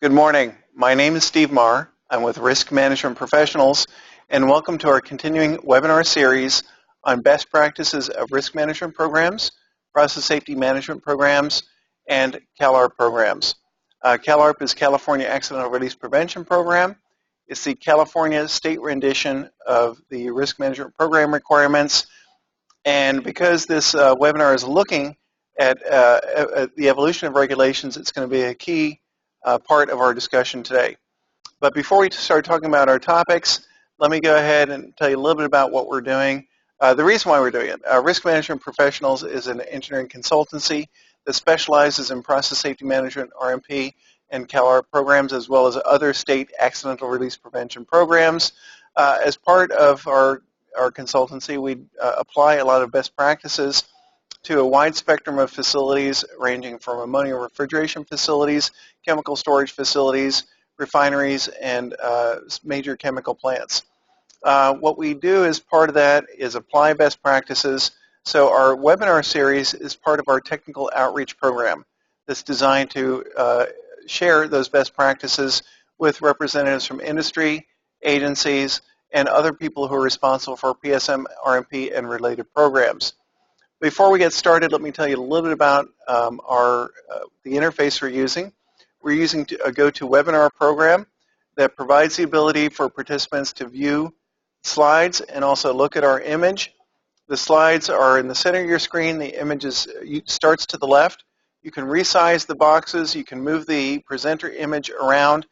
Good morning. My name is Steve Maher. I'm with Risk Management Professionals, and welcome to our continuing webinar series on best practices of risk management programs, process safety management programs, and CalARP programs. CalARP is California Accidental Release Prevention Program. It's the California state rendition of the risk management program requirements. And because this webinar is looking at the evolution of regulations, it's going to be a key part of our discussion today. But before we start talking about our topics, let me go ahead and tell you a little bit about what we're doing. The reason why we're doing it. Risk Management Professionals is an engineering consultancy that specializes in process safety management, RMP, and CalARP programs, as well as other state accidental release prevention programs. As part of our consultancy, we apply a lot of best practices to a wide spectrum of facilities ranging from ammonia refrigeration facilities, chemical storage facilities, refineries, and major chemical plants. What we do as part of that is apply best practices. So our webinar series is part of our technical outreach program that's designed to share those best practices with representatives from industry, agencies, and other people who are responsible for PSM, RMP, and related programs. Before we get started, let me tell you a little bit about the interface we're using. We're using a GoToWebinar program that provides the ability for participants to view slides and also look at our image. The slides are in the center of your screen. The image starts to the left. You can resize the boxes. You can move the presenter image around.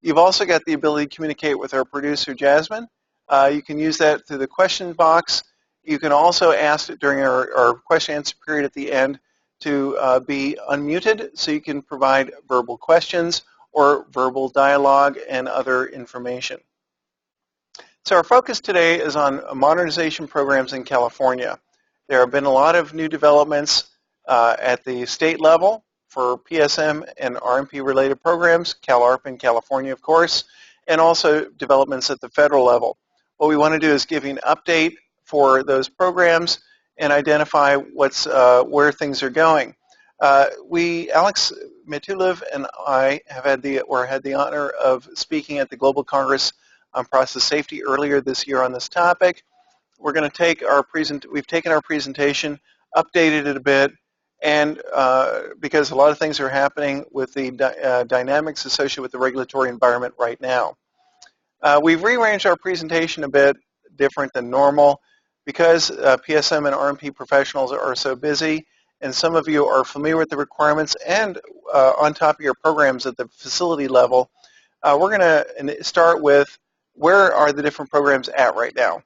You've also got the ability to communicate with our producer, Jasmine. You can use that through the question box. You can also ask during our question answer period at the end to be unmuted so you can provide verbal questions or verbal dialogue and other information. So our focus today is on modernization programs in California. There have been a lot of new developments at the state level for PSM and RMP related programs, CalARP in California, of course, and also developments at the federal level. What we want to do is give you an update for those programs and identify where things are going. Alex Mitulev and I have had the honor of speaking at the Global Congress on Process Safety earlier this year on this topic. We're going to take we've taken our presentation, updated it a bit, and because a lot of things are happening with the dynamics associated with the regulatory environment right now. We've rearranged our presentation a bit different than normal because PSM and RMP professionals are so busy, and some of you are familiar with the requirements and on top of your programs at the facility level. We're going to start with where are the different programs at right now?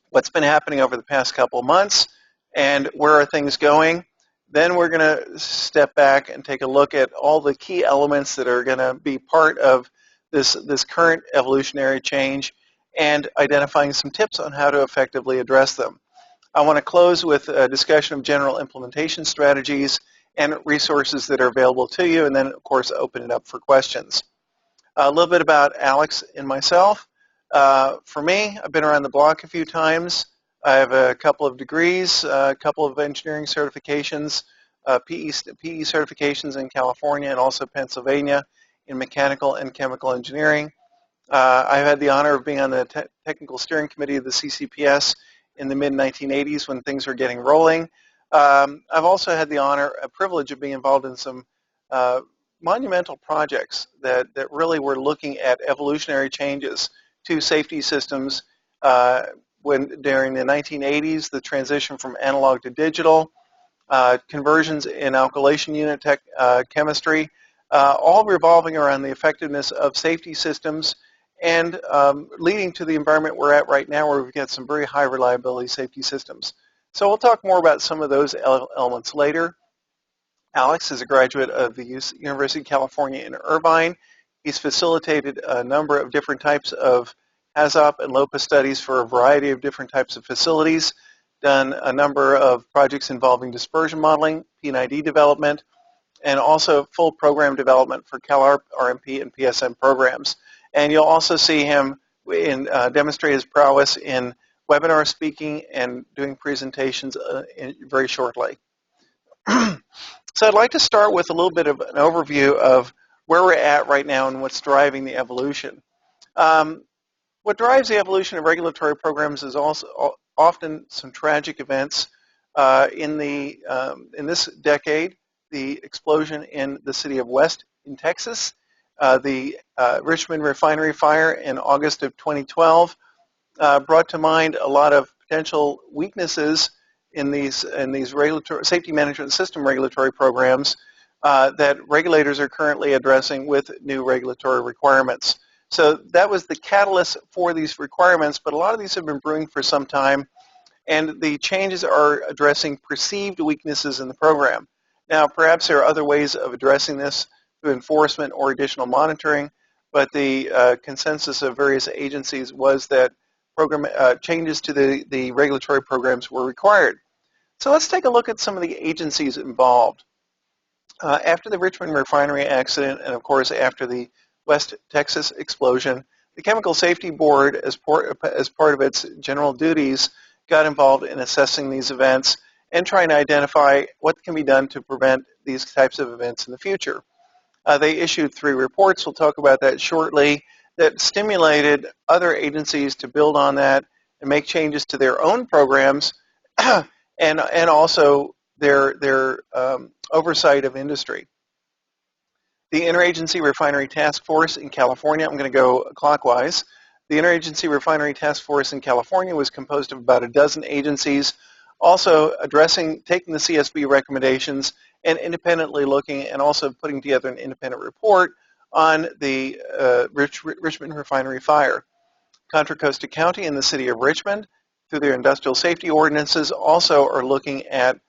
What's been happening over the past couple of months, and where are things going? Then we're going to step back and take a look at all the key elements that are going to be part of this current evolutionary change and identifying some tips on how to effectively address them. I want to close with a discussion of general implementation strategies and resources that are available to you, and then, of course, open it up for questions. A little bit about Alex and myself. For me, I've been around the block a few times. I have a couple of degrees, a couple of engineering certifications, PE certifications in California and also Pennsylvania in mechanical and chemical engineering. I've had the honor of being on the technical steering committee of the CCPS in the mid-1980s when things were getting rolling. I've also had the a privilege of being involved in some monumental projects that really were looking at evolutionary changes to safety systems during the 1980s, the transition from analog to digital, conversions in alkylation unit chemistry, all revolving around the effectiveness of safety systems and leading to the environment we're at right now where we've got some very high reliability safety systems. So we'll talk more about some of those elements later. Alex is a graduate of the University of California in Irvine. He's facilitated a number of different types of HAZOP and LOPA studies for a variety of different types of facilities, done a number of projects involving dispersion modeling, P&ID development, and also full program development for CalARP, RMP, and PSM programs. And you'll also see him demonstrate his prowess in webinar speaking and doing presentations very shortly. So I'd like to start with a little bit of an overview of where we're at right now and what's driving the evolution. What drives the evolution of regulatory programs is also often some tragic events. In this decade, the explosion in the city of West in Texas, the Richmond refinery fire in August of 2012 brought to mind a lot of potential weaknesses in these regulatory safety management system regulatory programs that regulators are currently addressing with new regulatory requirements. So that was the catalyst for these requirements, but a lot of these have been brewing for some time, and the changes are addressing perceived weaknesses in the program. Now, perhaps there are other ways of addressing this through enforcement or additional monitoring, but the consensus of various agencies was that program changes to the regulatory programs were required. So let's take a look at some of the agencies involved. After the Richmond refinery accident, and of course after the West Texas explosion, the Chemical Safety Board, as part of its general duties, got involved in assessing these events and trying to identify what can be done to prevent these types of events in the future. They issued 3 reports, we'll talk about that shortly, that stimulated other agencies to build on that and make changes to their own programs and also their oversight of industry. The Interagency Refinery Task Force in California, I'm going to go clockwise. The Interagency Refinery Task Force in California was composed of about a dozen agencies, also taking the CSB recommendations and independently looking and also putting together an independent report on the Richmond refinery fire. Contra Costa County and the City of Richmond, through their industrial safety ordinances, also are looking at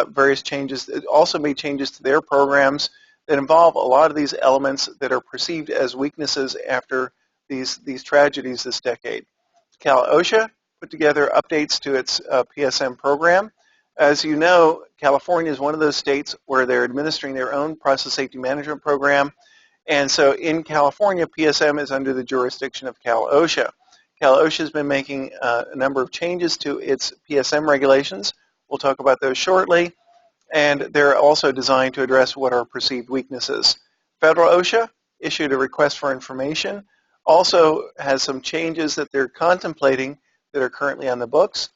various changes. It also made changes to their programs that involve a lot of these elements that are perceived as weaknesses after these tragedies this decade. CalOSHA put together updates to its PSM program. As you know, California is one of those states where they're administering their own process safety management program. And so in California, PSM is under the jurisdiction of CalOSHA. CalOSHA has been making a number of changes to its PSM regulations. We'll talk about those shortly. And they're also designed to address what are perceived weaknesses. Federal OSHA issued a request for information, also has some changes that they're contemplating that are currently on the books.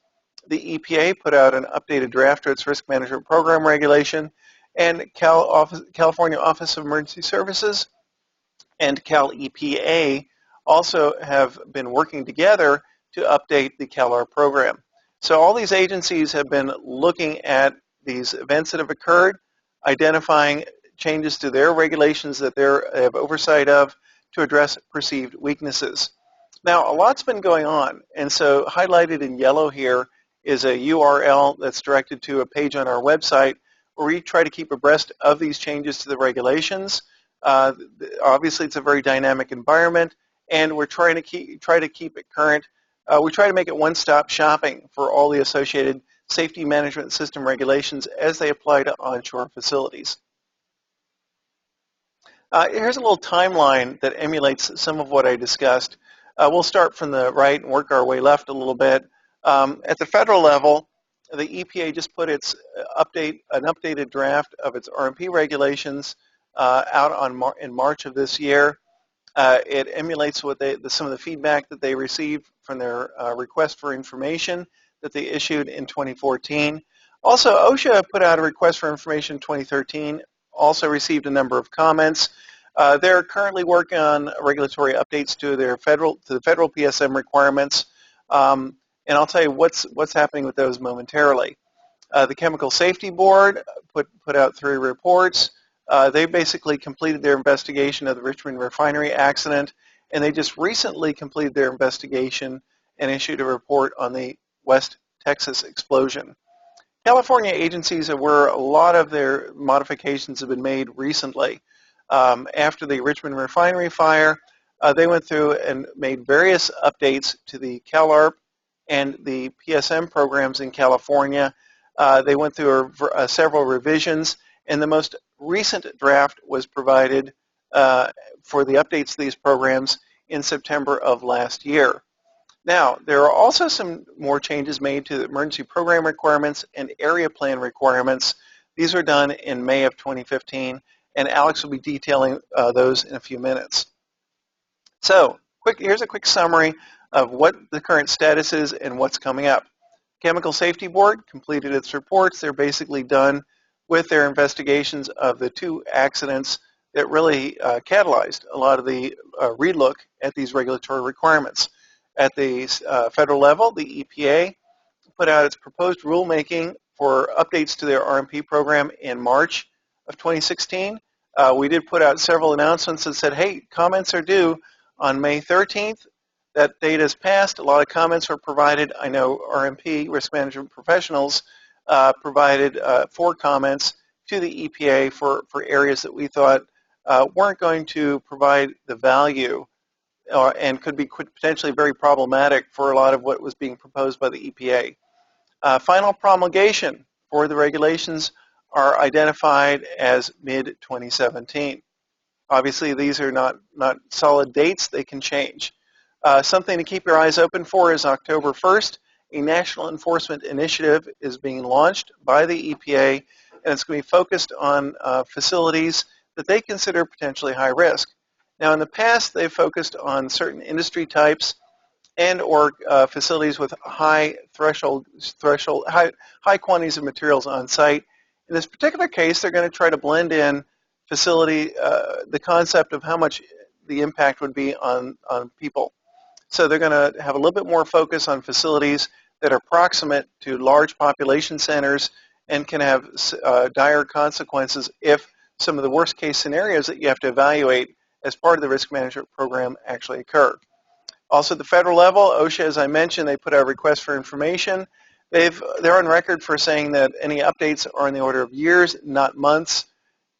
The EPA put out an updated draft to its risk management program regulation, and California Office of Emergency Services and CalEPA also have been working together to update the CalARP program. So all these agencies have been looking at these events that have occurred, identifying changes to their regulations that they have oversight of to address perceived weaknesses. Now, a lot's been going on, and so highlighted in yellow here is a URL that's directed to a page on our website where we try to keep abreast of these changes to the regulations. Obviously, it's a very dynamic environment, and we're trying to keep it current. We try to make it one-stop shopping for all the associated safety management system regulations as they apply to onshore facilities. Here's a little timeline that emulates some of what I discussed. We'll start from the right and work our way left a little bit. At the federal level, the EPA just put an updated draft of its RMP regulations out in March of this year. It emulates some of the feedback that they received from their request for information that they issued in 2014. Also, OSHA put out a request for information in 2013, also received a number of comments. They're currently working on regulatory updates to the federal PSM requirements, and I'll tell you what's happening with those momentarily. The Chemical Safety Board put out 3 reports. They basically completed their investigation of the Richmond refinery accident, and they just recently completed their investigation and issued a report on the West Texas explosion. California agencies are where a lot of their modifications have been made recently. After the Richmond refinery fire, they went through and made various updates to the CalARP and the PSM programs in California. They went through several revisions, and the most recent draft was provided for the updates to these programs in September of last year. Now, there are also some more changes made to the emergency program requirements and area plan requirements. These were done in May of 2015, and Alex will be detailing those in a few minutes. So here's a quick summary of what the current status is and what's coming up. Chemical Safety Board completed its reports. They're basically done with their investigations of the two accidents that really catalyzed a lot of the relook at these regulatory requirements. At the federal level, the EPA put out its proposed rulemaking for updates to their RMP program in March of 2016. We did put out several announcements that said, hey, comments are due on May 13th. That date has passed. A lot of comments were provided. I know RMP, Risk Management Professionals, provided 4 comments to the EPA for areas that we thought weren't going to provide the value and could be potentially very problematic for a lot of what was being proposed by the EPA. Final promulgation for the regulations are identified as mid-2017. Obviously, these are not solid dates. They can change. Something to keep your eyes open for is October 1st. A national enforcement initiative is being launched by the EPA, and it's going to be focused on facilities that they consider potentially high risk. Now, in the past, they've focused on certain industry types and or facilities with high high quantities of materials on site. In this particular case, they're going to try to blend in the concept of how much the impact would be on people. So they're going to have a little bit more focus on facilities that are proximate to large population centers and can have dire consequences if some of the worst case scenarios that you have to evaluate as part of the risk management program actually occur. Also at the federal level, OSHA, as I mentioned, they put out a request for information. They're on record for saying that any updates are in the order of years, not months.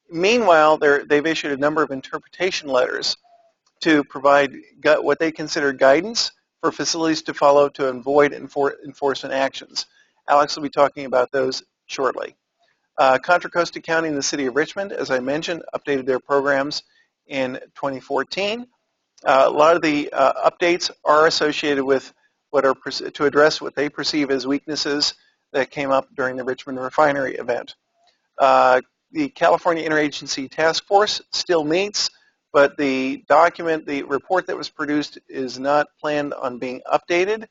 Meanwhile, they've issued a number of interpretation letters to provide what they consider guidance for facilities to follow to avoid enforcement actions. Alex will be talking about those shortly. Contra Costa County and the City of Richmond, as I mentioned, updated their programs in 2014. A lot of the updates are associated with to address what they perceive as weaknesses that came up during the Richmond refinery event. The California Interagency Task Force still meets, but the report that was produced is not planned on being updated,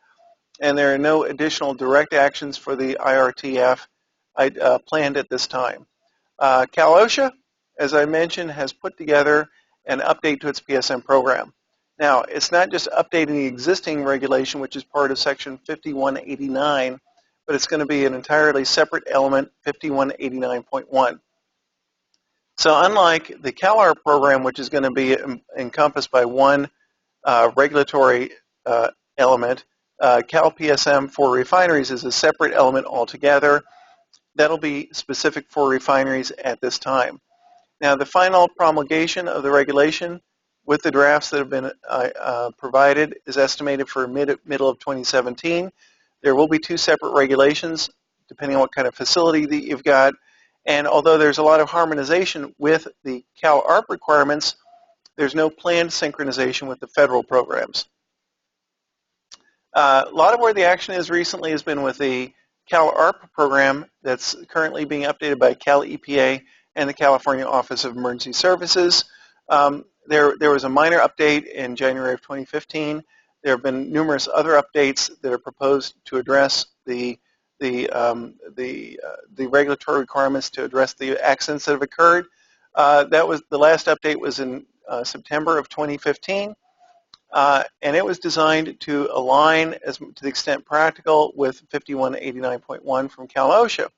and there are no additional direct actions for the IRTF planned at this time. CalOSHA, as I mentioned, has put together an update to its PSM program. Now, it's not just updating the existing regulation, which is part of Section 5189, but it's going to be an entirely separate element, 5189.1. So unlike the CalARP program, which is going to be encompassed by one regulatory element, CalPSM for refineries is a separate element altogether. That'll be specific for refineries at this time. Now, the final promulgation of the regulation with the drafts that have been provided is estimated for middle of 2017. There will be 2 separate regulations depending on what kind of facility that you've got. And although there's a lot of harmonization with the CalARP requirements, there's no planned synchronization with the federal programs. A lot of where the action is recently has been with the CalARP program that's currently being updated by CalEPA and the California Office of Emergency Services. There was a minor update in January of 2015. There have been numerous other updates that are proposed to address the regulatory requirements to address the accidents that have occurred. The last update was in September of 2015, and it was designed to align to the extent practical with 5189.1 from CalOSHA.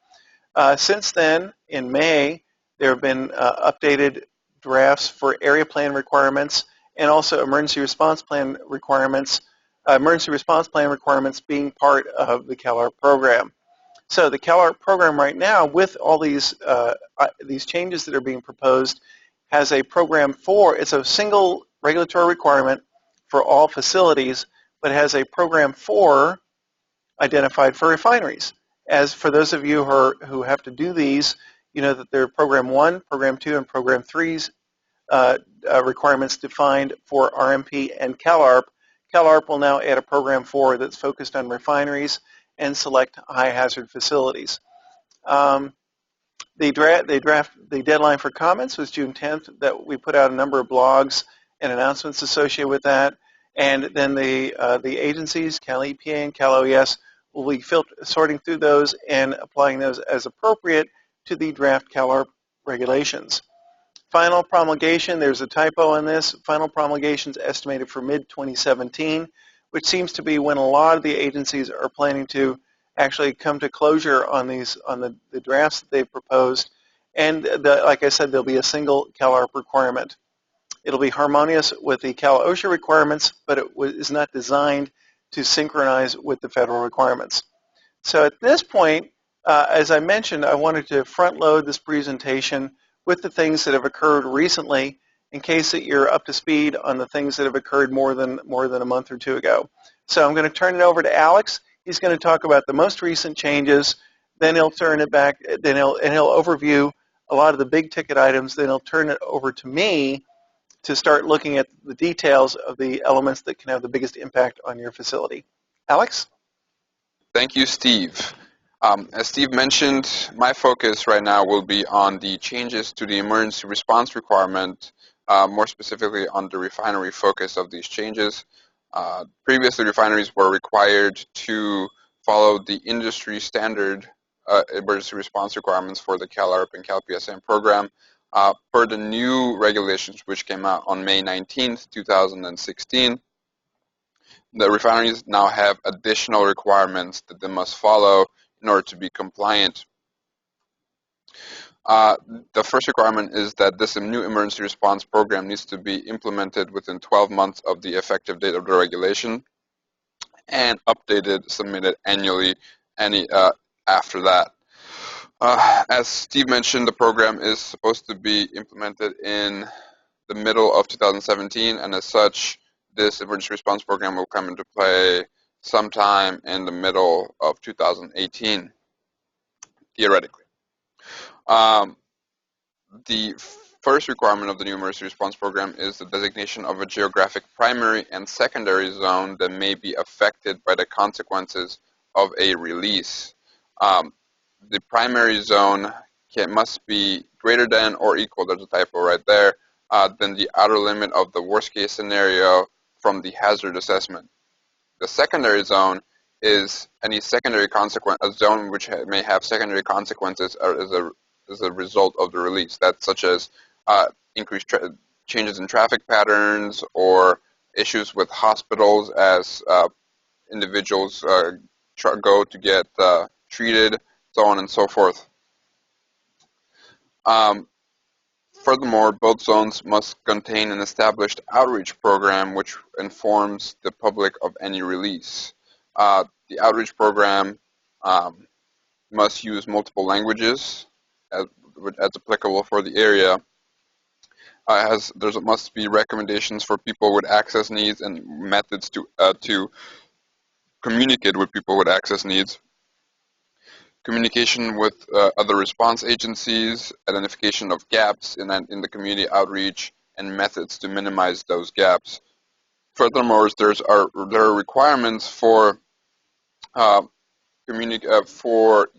Since then, in May, there have been updated drafts for area plan requirements and also emergency response plan requirements. Emergency response plan requirements being part of the CalARP program. So the CalARP program right now, with all these changes that are being proposed, has a program it's a single regulatory requirement for all facilities, but has a program 4 identified for refineries. As for those of you who have to do these, you know that there are Program 1, Program 2, and Program 3's requirements defined for RMP and CalARP. CalARP will now add a Program 4 that's focused on refineries and select high-hazard facilities. There The deadline for comments was June 10th. That we put out a number of blogs and announcements associated with that. And then the agencies, CalEPA and CalOES, will be sorting through those and applying those as appropriate to the draft CalARP regulations. Final promulgation, there's a typo in this. Final promulgation is estimated for mid-2017, which seems to be when a lot of the agencies are planning to actually come to closure on the drafts that they've proposed. And like I said, there'll be a single CalARP requirement. It'll be harmonious with the CalOSHA requirements, but it is not designed to synchronize with the federal requirements. So at this point, as I mentioned, I wanted to front load this presentation with the things that have occurred recently in case that you're up to speed on the things that have occurred more than a month or two ago. So I'm going to turn it over to Alex. He's going to talk about the most recent changes, then he'll turn it back, he'll overview a lot of the big ticket items, then he'll turn it over to me to start looking at the details of the elements that can have the biggest impact on your facility. Alex? Thank you, Steve. As Steve mentioned, my focus right now will be on the changes to the emergency response requirement, more specifically on the refinery focus of these changes. Previously, refineries were required to follow the industry standard emergency response requirements for the CalARP and CalPSM program. Per the new regulations which came out on May 19th, 2016, the refineries now have additional requirements that they must follow in order to be compliant. The first requirement is that this new emergency response program needs to be implemented within 12 months of the effective date of the regulation and updated, submitted annually after that. As Steve mentioned, the program is supposed to be implemented in the middle of 2017, and as such, this emergency response program will come into play sometime in the middle of 2018, theoretically. The first requirement of the new emergency response program is the designation of a geographic primary and secondary zone that may be affected by the consequences of a release. The primary zone must be greater than or equal, there's a typo right there, than the outer limit of the worst case scenario from the hazard assessment. The secondary zone is any secondary consequence, a zone which may have secondary consequences as a result of the release. That's such as increased changes in traffic patterns or issues with hospitals as individuals go to get treated, so on and so forth. Furthermore, both zones must contain an established outreach program which informs the public of any release. The outreach program must use multiple languages as applicable for the area. There must be recommendations for people with access needs and methods to communicate with people with access needs. Communication with other response agencies, identification of gaps in the community outreach, and methods to minimize those gaps. Furthermore, there are requirements for the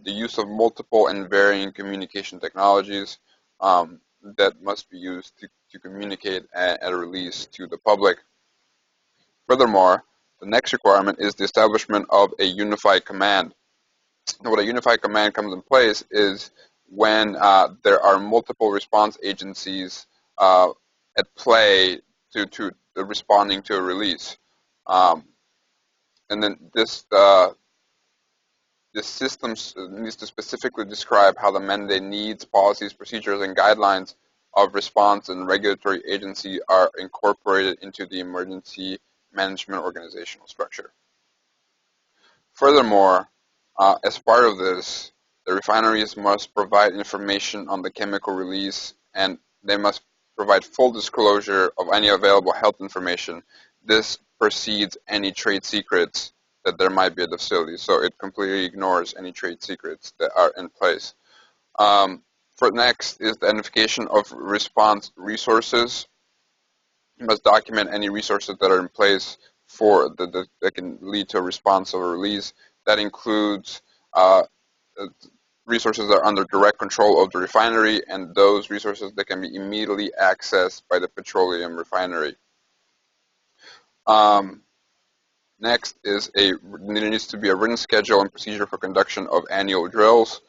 use of multiple and varying communication technologies that must be used to communicate at a release to the public. Furthermore, the next requirement is the establishment of a unified command. What a unified command comes in place is when there are multiple response agencies at play to responding to a release. And then this system needs to specifically describe how the mandate needs, policies, procedures, and guidelines of response and regulatory agency are incorporated into the emergency management organizational structure. Furthermore, as part of this, the refineries must provide information on the chemical release, and they must provide full disclosure of any available health information. This precedes any trade secrets that there might be at the facility, so it completely ignores any trade secrets that are in place. For next is the identification of response resources. You must document any resources that are in place that can lead to a response or a release. That includes resources that are under direct control of the refinery, and those resources that can be immediately accessed by the petroleum refinery. Next is there needs to be a written schedule and procedure for conduction of annual drills.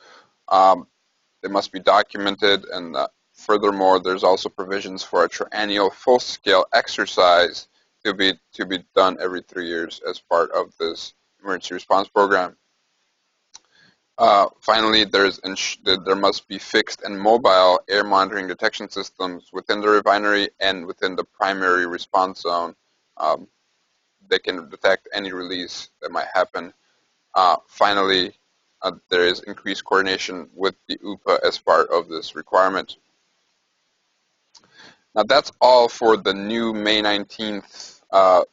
They must be documented, and furthermore, there's also provisions for a triennial full-scale exercise to be done every 3 years as part of this emergency response program. Finally, there must be fixed and mobile air monitoring detection systems within the refinery and within the primary response zone. They can detect any release that might happen. Finally, there is increased coordination with the UPA as part of this requirement. Now that's all for the new May 19th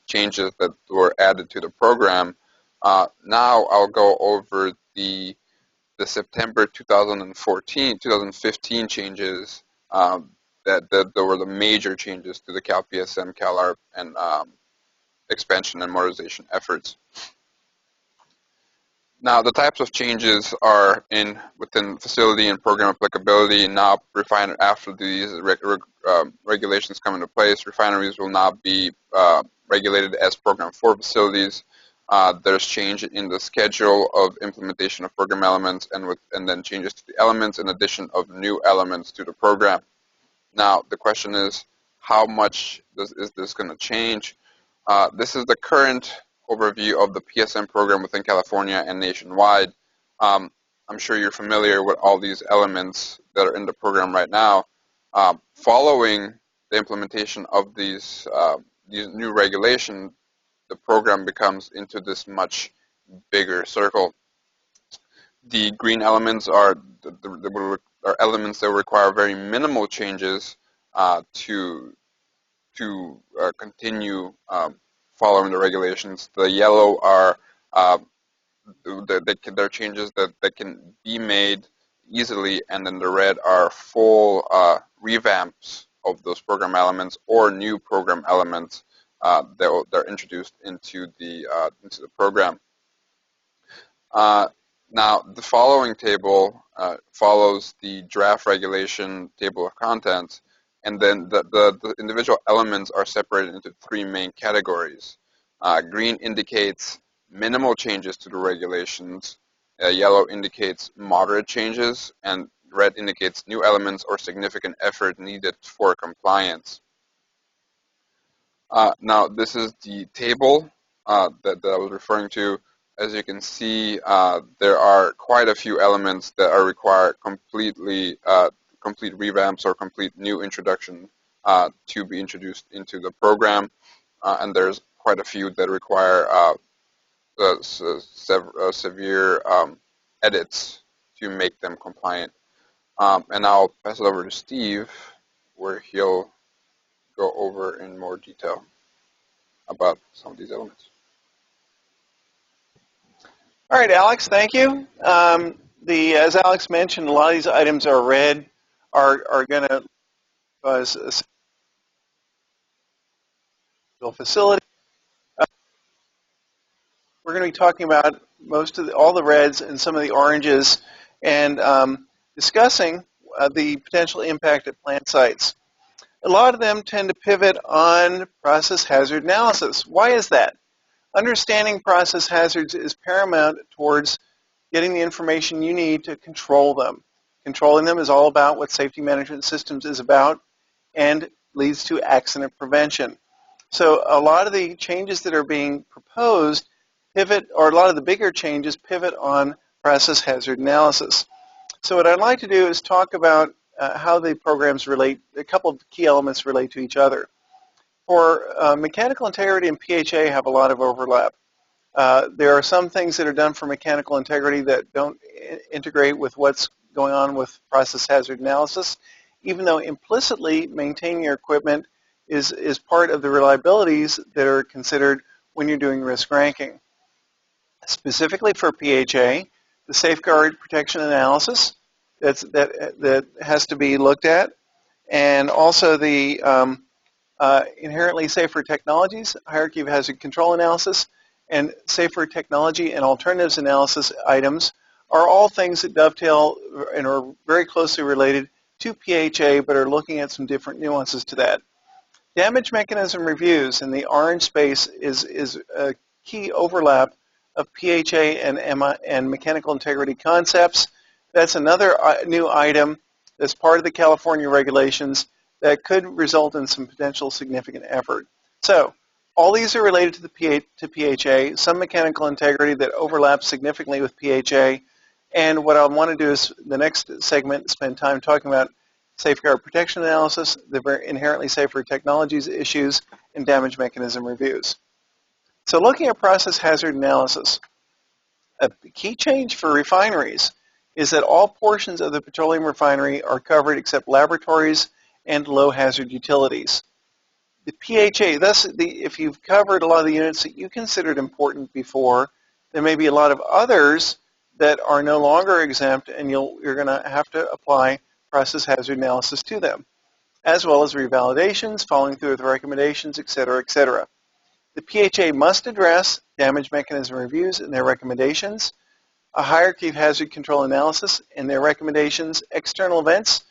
changes that were added to the program. Now I'll go over the September 2015 changes that were the major changes to the CalPSM, CalARP, and expansion and modernization efforts. Now, the types of changes are within facility and program applicability. Now, after these regulations come into place, refineries will not be regulated as Program 4 facilities. There's change in the schedule of implementation of program elements, and then changes to the elements in addition of new elements to the program. Now, the question is, how much is this going to change? This is the current overview of the PSM program within California and nationwide. I'm sure you're familiar with all these elements that are in the program right now. Following the implementation of these new regulations, the program becomes into this much bigger circle. The green elements are elements that require very minimal changes to continue following the regulations. The yellow are they're changes that can be made easily, and then the red are full revamps of those program elements or new program elements that are introduced into the program. Now, the following table follows the draft regulation table of contents, and then the individual elements are separated into 3 main categories. Green indicates minimal changes to the regulations, yellow indicates moderate changes, and red indicates new elements or significant effort needed for compliance. Now, this is the table that I was referring to. As you can see, there are quite a few elements that are required complete revamps or complete new introduction to be introduced into the program, and there's quite a few that require severe edits to make them compliant. And I'll pass it over to Steve, where he'll go over in more detail about some of these elements. All right, Alex, thank you. As Alex mentioned, a lot of these items are red, are going to cause a facility. We're going to be talking about all the reds and some of the oranges, and discussing the potential impact at plant sites. A lot of them tend to pivot on process hazard analysis. Why is that? Understanding process hazards is paramount towards getting the information you need to control them. Controlling them is all about what safety management systems is about and leads to accident prevention. So a lot of the changes that are being proposed pivot, or a lot of the bigger changes pivot on process hazard analysis. So what I'd like to do is talk about how the programs relate, a couple of key elements relate to each other. For mechanical integrity and PHA have a lot of overlap. There are some things that are done for mechanical integrity that don't integrate with what's going on with process hazard analysis, even though implicitly maintaining your equipment is part of the reliabilities that are considered when you're doing risk ranking. Specifically for PHA, the safeguard protection analysis that has to be looked at, and also the inherently safer technologies, hierarchy of hazard control analysis, and safer technology and alternatives analysis items are all things that dovetail and are very closely related to PHA, but are looking at some different nuances to that. Damage mechanism reviews in the orange space is a key overlap of PHA and mechanical integrity concepts. That's another new item that's part of the California regulations that could result in some potential significant effort. So all these are related to PHA, some mechanical integrity that overlaps significantly with PHA, and what I want to do is the next segment spend time talking about safeguard protection analysis, the very inherently safer technologies issues, and damage mechanism reviews. So looking at process hazard analysis, a key change for refineries is that all portions of the petroleum refinery are covered except laboratories and low hazard utilities. The PHA, thus, if you've covered a lot of the units that you considered important before, there may be a lot of others that are no longer exempt, and you're going to have to apply process hazard analysis to them, as well as revalidations, following through with recommendations, et cetera, et cetera. The PHA must address damage mechanism reviews in their recommendations, a hierarchy of hazard control analysis in their recommendations, external events.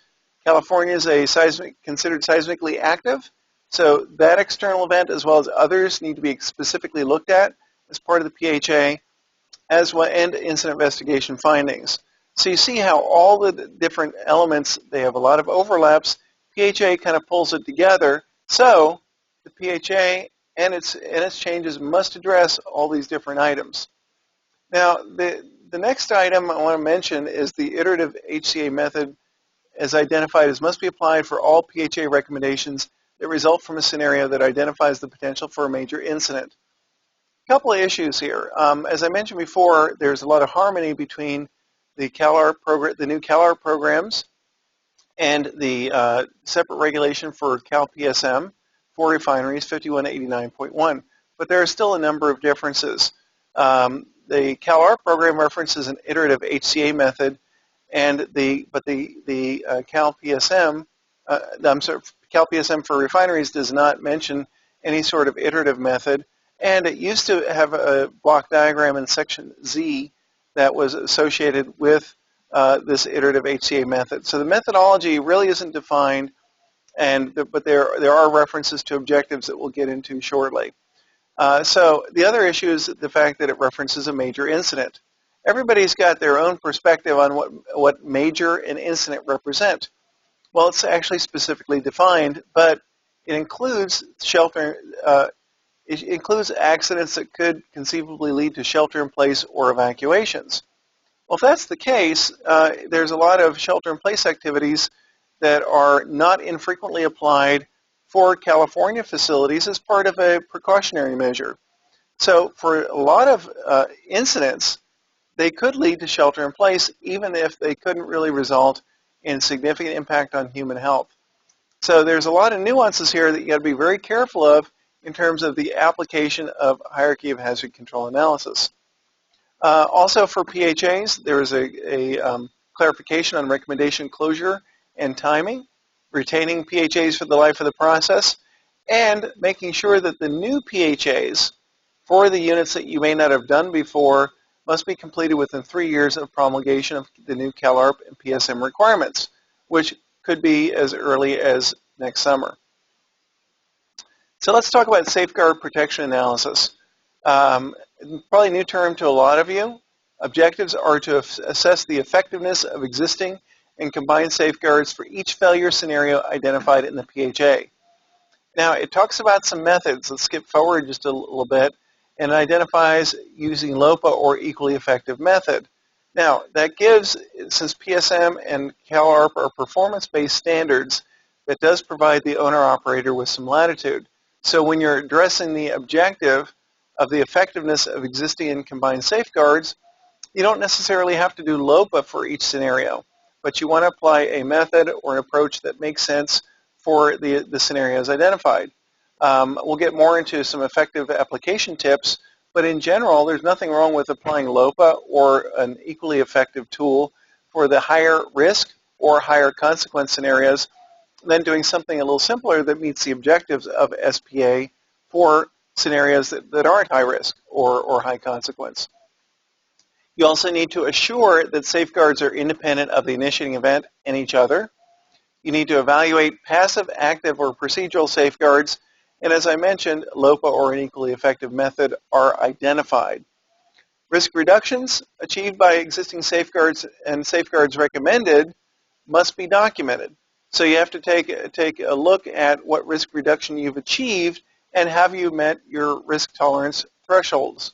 California is considered seismically active, so that external event as well as others need to be specifically looked at as part of the PHA, as well, and incident investigation findings. So you see how all the different elements, they have a lot of overlaps. PHA kind of pulls it together. So the PHA and its changes must address all these different items. Now, the next item I want to mention is the iterative HCA method as identified as must be applied for all PHA recommendations that result from a scenario that identifies the potential for a major incident. A couple of issues here. As I mentioned before, there's a lot of harmony between the CalARP program, the new CalARP programs, and the separate regulation for CalPSM for refineries 5189.1. But there are still a number of differences. The CalARP program references an iterative HCA method, and CalPSM, CalPSM for refineries does not mention any sort of iterative method. And it used to have a block diagram in section Z that was associated with this iterative HCA method. So the methodology really isn't defined, but there are references to objectives that we'll get into shortly. So the other issue is the fact that it references a major incident. Everybody's got their own perspective on what major and incident represent. Well, it's actually specifically defined, but it includes It includes accidents that could conceivably lead to shelter-in-place or evacuations. Well, if that's the case, there's a lot of shelter-in-place activities that are not infrequently applied for California facilities as part of a precautionary measure. So for a lot of incidents, they could lead to shelter-in-place even if they couldn't really result in significant impact on human health. So there's a lot of nuances here that you got to be very careful of in terms of the application of hierarchy of hazard control analysis. Also for PHAs, there is a clarification on recommendation closure and timing, retaining PHAs for the life of the process, and making sure that the new PHAs for the units that you may not have done before must be completed within 3 years of promulgation of the new CalARP and PSM requirements, which could be as early as next summer. So let's talk about safeguard protection analysis. Probably a new term to a lot of you. Objectives are to assess the effectiveness of existing and combined safeguards for each failure scenario identified in the PHA. Now, it talks about some methods. Let's skip forward just a little bit, and it identifies using LOPA or equally effective method. Now, that gives, since PSM and CalARP are performance-based standards, that does provide the owner-operator with some latitude. So when you're addressing the objective of the effectiveness of existing and combined safeguards, you don't necessarily have to do LOPA for each scenario, but you want to apply a method or an approach that makes sense for the scenarios identified. We'll get more into some effective application tips, but in general, there's nothing wrong with applying LOPA or an equally effective tool for the higher risk or higher consequence scenarios, then doing something a little simpler that meets the objectives of SPA for scenarios that aren't high risk or high consequence. You also need to assure that safeguards are independent of the initiating event and each other. You need to evaluate passive, active, or procedural safeguards. And as I mentioned, LOPA or an equally effective method are identified. Risk reductions achieved by existing safeguards and safeguards recommended must be documented. So you have to take a look at what risk reduction you've achieved and have you met your risk tolerance thresholds.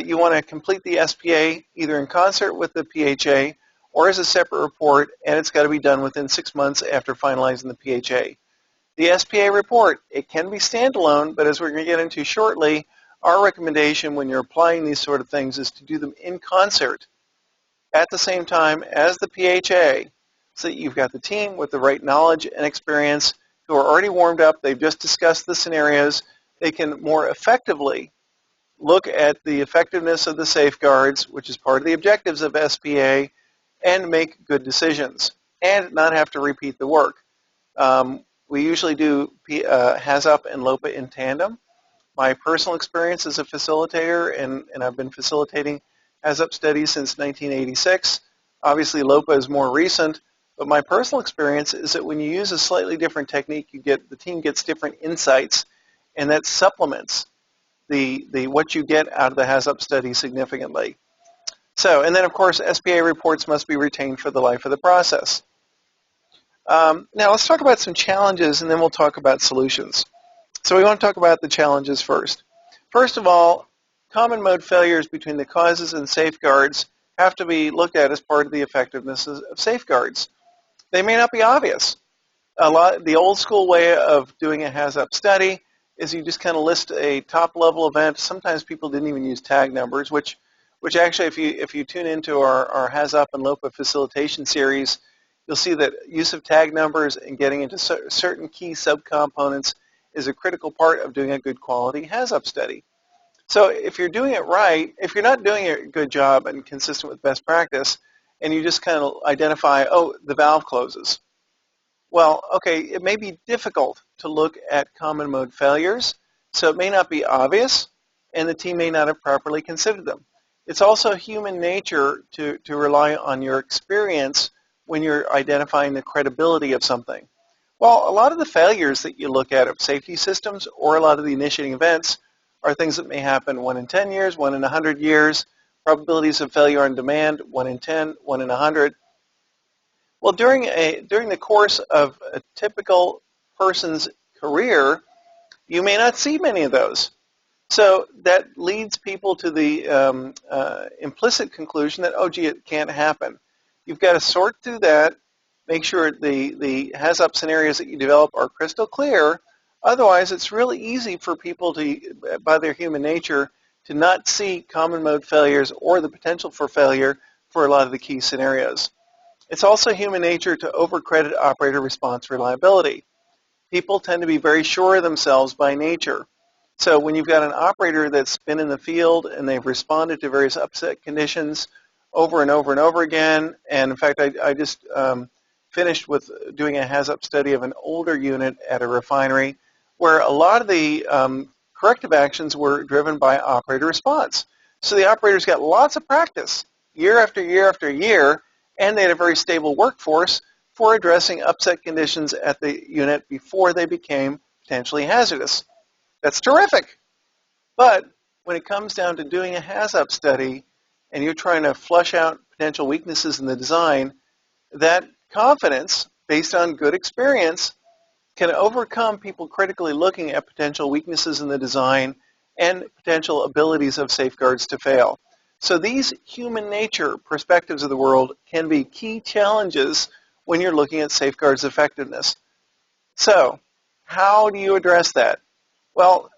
You want to complete the SPA either in concert with the PHA or as a separate report, and it's got to be done within 6 months after finalizing the PHA. The SPA report, it can be standalone, but as we're going to get into shortly, our recommendation when you're applying these sort of things is to do them in concert at the same time as the PHA, so that you've got the team with the right knowledge and experience who are already warmed up, they've just discussed the scenarios, they can more effectively look at the effectiveness of the safeguards, which is part of the objectives of SPA, and make good decisions and not have to repeat the work. We usually do HAZOP and LOPA in tandem. My personal experience as a facilitator, and I've been facilitating HAZOP studies since 1986. Obviously, LOPA is more recent, but my personal experience is that when you use a slightly different technique, the team gets different insights, and that supplements what you get out of the HAZOP study significantly. So, and then of course, SPA reports must be retained for the life of the process. Now let's talk about some challenges, and then we'll talk about solutions. So we want to talk about the challenges first. First of all, common mode failures between the causes and safeguards have to be looked at as part of the effectiveness of safeguards. They may not be obvious. The old school way of doing a HAZOP study is you just kind of list a top-level event. Sometimes people didn't even use tag numbers, which actually, if you tune into our HAZOP and LOPA facilitation series, you'll see that use of tag numbers and getting into certain key subcomponents is a critical part of doing a good quality HAZOP study. So if you're doing it right, if you're not doing a good job and consistent with best practice, and you just kind of identify, oh, the valve closes. Well, okay, it may be difficult to look at common mode failures, so it may not be obvious, and the team may not have properly considered them. It's also human nature to rely on your experience when you're identifying the credibility of something. Well, a lot of the failures that you look at of safety systems or a lot of the initiating events are things that may happen 1 in 10 years, 1 in 100 years, probabilities of failure on demand, 1 in 10, 1 in 100. Well, during the course of a typical person's career, you may not see many of those. So that leads people to the implicit conclusion that, oh, gee, it can't happen. You've got to sort through that, make sure the HAZOP scenarios that you develop are crystal clear. Otherwise, it's really easy for people to, by their human nature, to not see common mode failures or the potential for failure for a lot of the key scenarios. It's also human nature to overcredit operator response reliability. People tend to be very sure of themselves by nature. So when you've got an operator that's been in the field and they've responded to various upset conditions over and over and over again, and in fact, I just finished with doing a HAZOP study of an older unit at a refinery where a lot of the corrective actions were driven by operator response. So the operators got lots of practice year after year after year, and they had a very stable workforce for addressing upset conditions at the unit before they became potentially hazardous. That's terrific. But when it comes down to doing a HAZOP study and you're trying to flush out potential weaknesses in the design, that confidence, based on good experience, can overcome people critically looking at potential weaknesses in the design and potential abilities of safeguards to fail. So these human nature perspectives of the world can be key challenges when you're looking at safeguards effectiveness. So how do you address that? Well,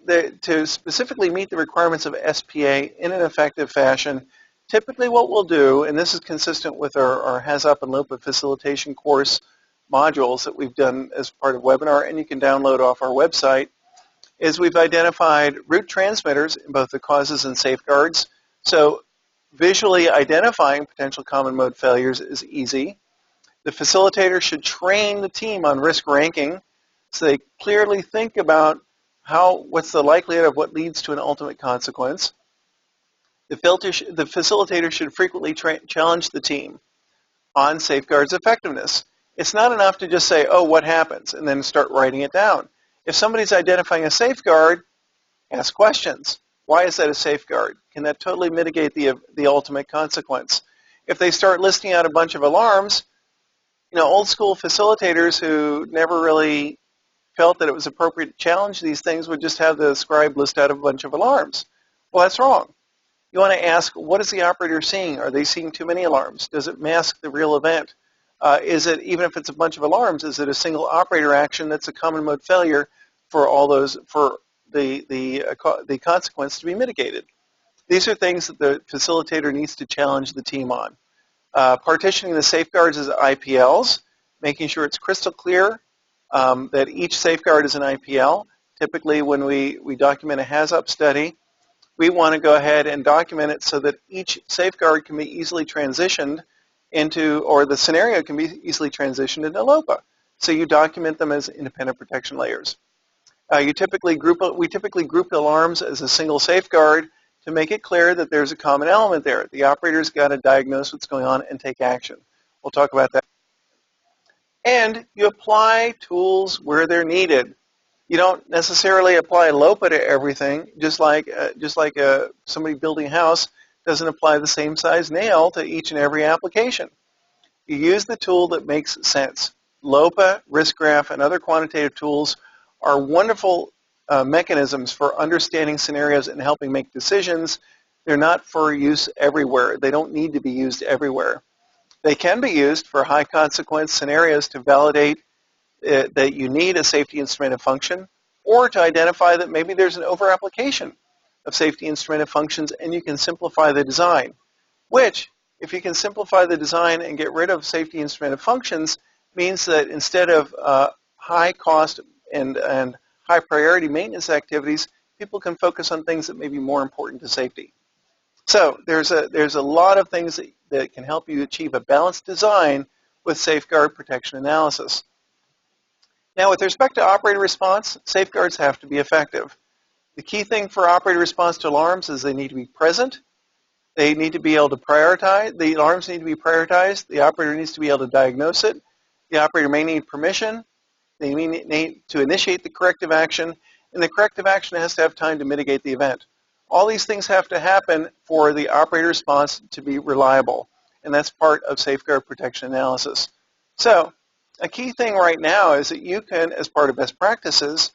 to specifically meet the requirements of SPA in an effective fashion, typically what we'll do, and this is consistent with our HAZOP and LOPA facilitation course modules that we've done as part of webinar, and you can download off our website, is we've identified root transmitters in both the causes and safeguards. So visually identifying potential common mode failures is easy. The facilitator should train the team on risk ranking so they clearly think about what's the likelihood of what leads to an ultimate consequence. The facilitator should frequently challenge the team on safeguards effectiveness. It's not enough to just say, oh, what happens, and then start writing it down. If somebody's identifying a safeguard, ask questions. Why is that a safeguard? Can that totally mitigate the ultimate consequence? If they start listing out a bunch of alarms, old school facilitators who never really felt that it was appropriate to challenge these things would just have the scribe list out a bunch of alarms. Well, that's wrong. You want to ask, what is the operator seeing? Are they seeing too many alarms? Does it mask the real event? Is it, even if it's a bunch of alarms, is it a single operator action that's a common mode failure for all those, for the consequence to be mitigated? These are things that the facilitator needs to challenge the team on. Partitioning the safeguards as IPLs, making sure it's crystal clear that each safeguard is an IPL. Typically, when we document a HAZOP study, we want to go ahead and document it so that each safeguard can be easily transitioned into, or the scenario can be easily transitioned into LOPA. So you document them as independent protection layers. We typically group alarms as a single safeguard to make it clear that there's a common element there. The operator's got to diagnose what's going on and take action. We'll talk about that. And you apply tools where they're needed. You don't necessarily apply LOPA to everything, just like somebody building a house doesn't apply the same size nail to each and every application. You use the tool that makes sense. LOPA, risk graph, and other quantitative tools are wonderful mechanisms for understanding scenarios and helping make decisions. They're not for use everywhere. They don't need to be used everywhere. They can be used for high consequence scenarios to validate that you need a safety instrumented function, or to identify that maybe there's an over-application of safety instrumented functions and you can simplify the design, which, if you can simplify the design and get rid of safety instrumented functions, means that instead of high cost and high priority maintenance activities, people can focus on things that may be more important to safety. So there's a lot of things that can help you achieve a balanced design with safeguard protection analysis. Now, with respect to operator response, safeguards have to be effective. The key thing for operator response to alarms is they need to be present. They need to be able to prioritize. The alarms need to be prioritized. The operator needs to be able to diagnose it. The operator may need permission. They may need to initiate the corrective action, and the corrective action has to have time to mitigate the event. All these things have to happen for the operator response to be reliable, and that's part of safeguard protection analysis. So, a key thing right now is that you can, as part of best practices,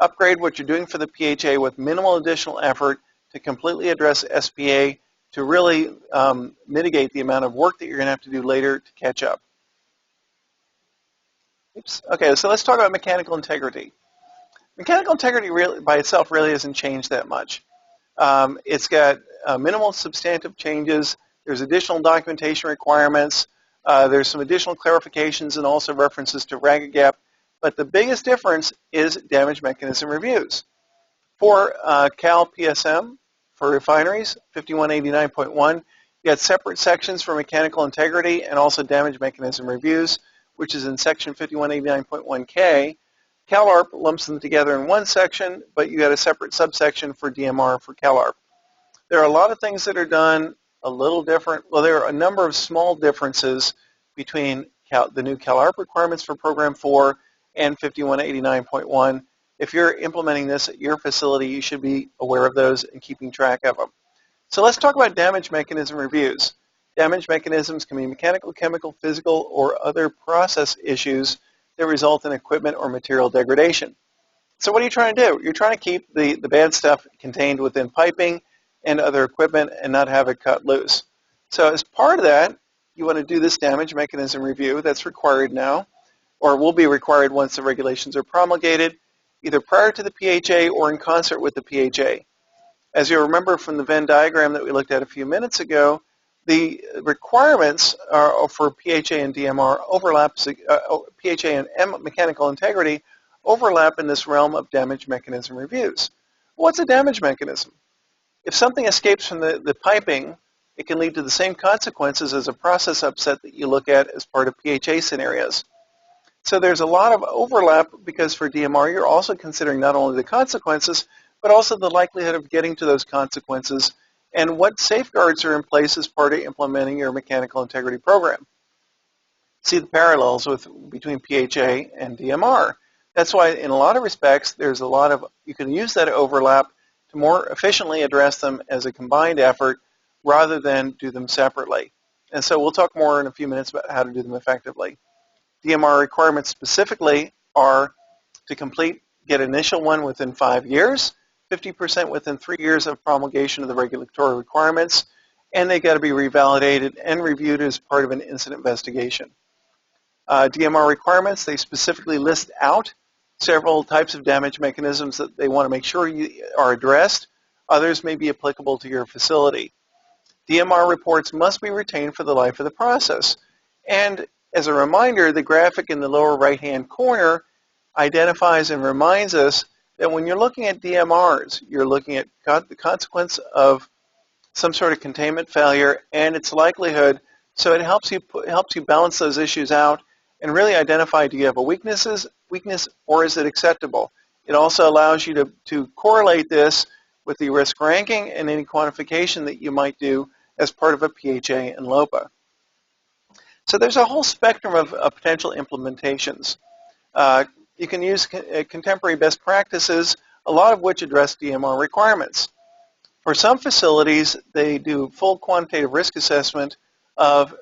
upgrade what you're doing for the PHA with minimal additional effort to completely address SPA to really mitigate the amount of work that you're going to have to do later to catch up. Oops. Okay, so let's talk about mechanical integrity. Mechanical integrity really, by itself really hasn't changed that much. It's got minimal substantive changes. There's additional documentation requirements. There's some additional clarifications and also references to ragged gap. But the biggest difference is damage mechanism reviews. For CalPSM, for refineries, 5189.1, you had separate sections for mechanical integrity and also damage mechanism reviews, which is in section 5189.1K. CalARP lumps them together in one section, but you got a separate subsection for DMR for CalARP. There are a lot of things that are done a little different. Well, there are a number of small differences between the new CalARP requirements for Program 4 and 5189.1. If you're implementing this at your facility, you should be aware of those and keeping track of them. So let's talk about damage mechanism reviews. Damage mechanisms can be mechanical, chemical, physical, or other process issues that result in equipment or material degradation. So what are you trying to do? You're trying to keep the bad stuff contained within piping and other equipment and not have it cut loose. So as part of that, you want to do this damage mechanism review that's required now, or will be required once the regulations are promulgated, either prior to the PHA or in concert with the PHA. As you remember from the Venn diagram that we looked at a few minutes ago, the requirements for PHA and DMR overlaps, PHA and mechanical integrity overlap in this realm of damage mechanism reviews. What's a damage mechanism? If something escapes from the piping, it can lead to the same consequences as a process upset that you look at as part of PHA scenarios. So there's a lot of overlap because for DMR, you're also considering not only the consequences, but also the likelihood of getting to those consequences and what safeguards are in place as part of implementing your mechanical integrity program. See the parallels between PHA and DMR. That's why in a lot of respects you can use that overlap to more efficiently address them as a combined effort rather than do them separately. And so we'll talk more in a few minutes about how to do them effectively. DMR requirements specifically are to get initial one within 5 years, 50% within 3 years of promulgation of the regulatory requirements, and they got to be revalidated and reviewed as part of an incident investigation. DMR requirements, they specifically list out several types of damage mechanisms that they want to make sure are addressed. Others may be applicable to your facility. DMR reports must be retained for the life of the process. And as a reminder, the graphic in the lower right-hand corner identifies and reminds us that when you're looking at DMRs, you're looking at the consequence of some sort of containment failure and its likelihood, so it helps you balance those issues out and really identify, do you have a weakness or is it acceptable? It also allows you to correlate this with the risk ranking and any quantification that you might do as part of a PHA and LOPA. So there's a whole spectrum of potential implementations. You can use contemporary best practices, a lot of which address DMR requirements. For some facilities, they do full quantitative risk assessment of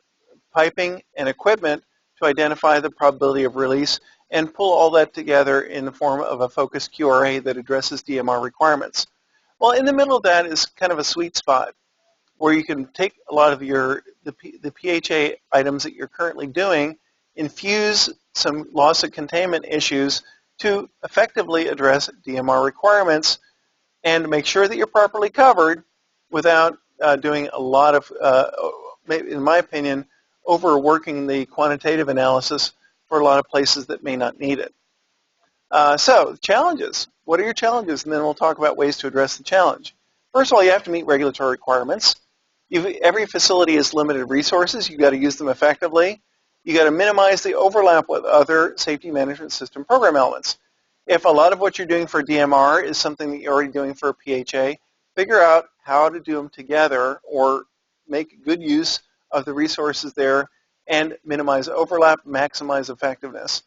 piping and equipment to identify the probability of release and pull all that together in the form of a focused QRA that addresses DMR requirements. Well, in the middle of that is kind of a sweet spot where you can take a lot of the PHA items that you're currently doing, infuse some loss of containment issues to effectively address DMR requirements and make sure that you're properly covered without doing a lot of, in my opinion, overworking the quantitative analysis for a lot of places that may not need it. So, challenges. What are your challenges? And then we'll talk about ways to address the challenge. First of all, you have to meet regulatory requirements. Every facility has limited resources. You've got to use them effectively. You've got to minimize the overlap with other safety management system program elements. If a lot of what you're doing for DMR is something that you're already doing for PHA, figure out how to do them together or make good use of the resources there and minimize overlap, maximize effectiveness.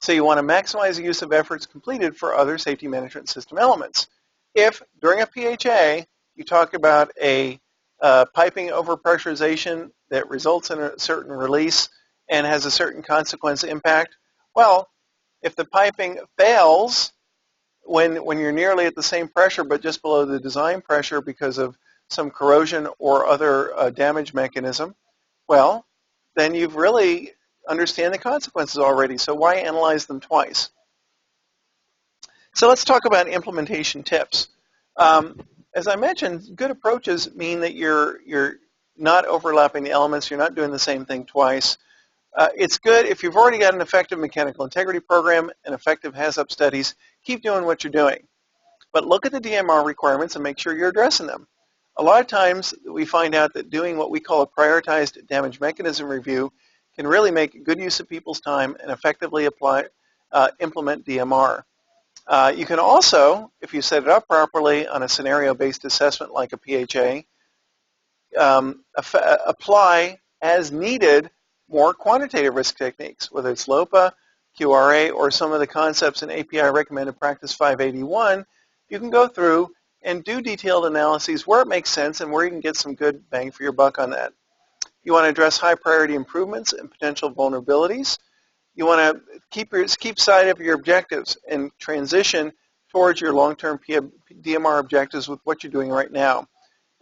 So you want to maximize the use of efforts completed for other safety management system elements. If during a PHA you talk about a piping overpressurization that results in a certain release and has a certain consequence impact, well, if the piping fails when you're nearly at the same pressure but just below the design pressure because of some corrosion or other damage mechanism, well, then you've really understand the consequences already, so why analyze them twice? So let's talk about implementation tips. As I mentioned, good approaches mean that you're not overlapping the elements, you're not doing the same thing twice. It's good if you've already got an effective mechanical integrity program and effective HAZUP studies, keep doing what you're doing. But look at the DMR requirements and make sure you're addressing them. A lot of times we find out that doing what we call a prioritized damage mechanism review can really make good use of people's time and effectively implement DMR. You can also, if you set it up properly on a scenario-based assessment like a PHA, apply as needed more quantitative risk techniques, whether it's LOPA, QRA, or some of the concepts in API Recommended Practice 581. You can go through and do detailed analyses where it makes sense and where you can get some good bang for your buck on that. You want to address high priority improvements and potential vulnerabilities. You want to keep sight of your objectives and transition towards your long-term DMR objectives with what you're doing right now.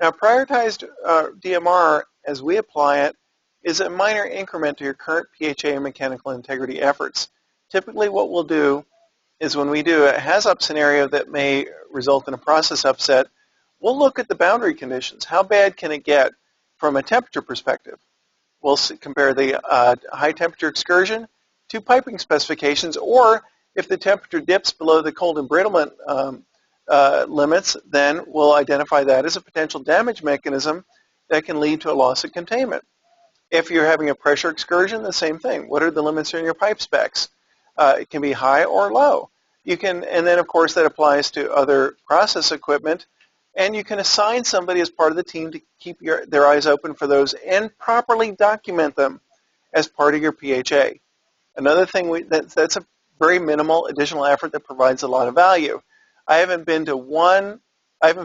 Now, prioritized DMR, as we apply it, is a minor increment to your current PHA mechanical integrity efforts. Typically what we'll do is when we do a HAZUP scenario that may result in a process upset, we'll look at the boundary conditions. How bad can it get from a temperature perspective? We'll compare the high temperature excursion to piping specifications, or if the temperature dips below the cold embrittlement limits, then we'll identify that as a potential damage mechanism that can lead to a loss of containment. If you're having a pressure excursion, the same thing. What are the limits in your pipe specs? It can be high or low. And then of course that applies to other process equipment. And you can assign somebody as part of the team to keep their eyes open for those and properly document them as part of your PHA. Another thing, that's a very minimal additional effort that provides a lot of value. I haven't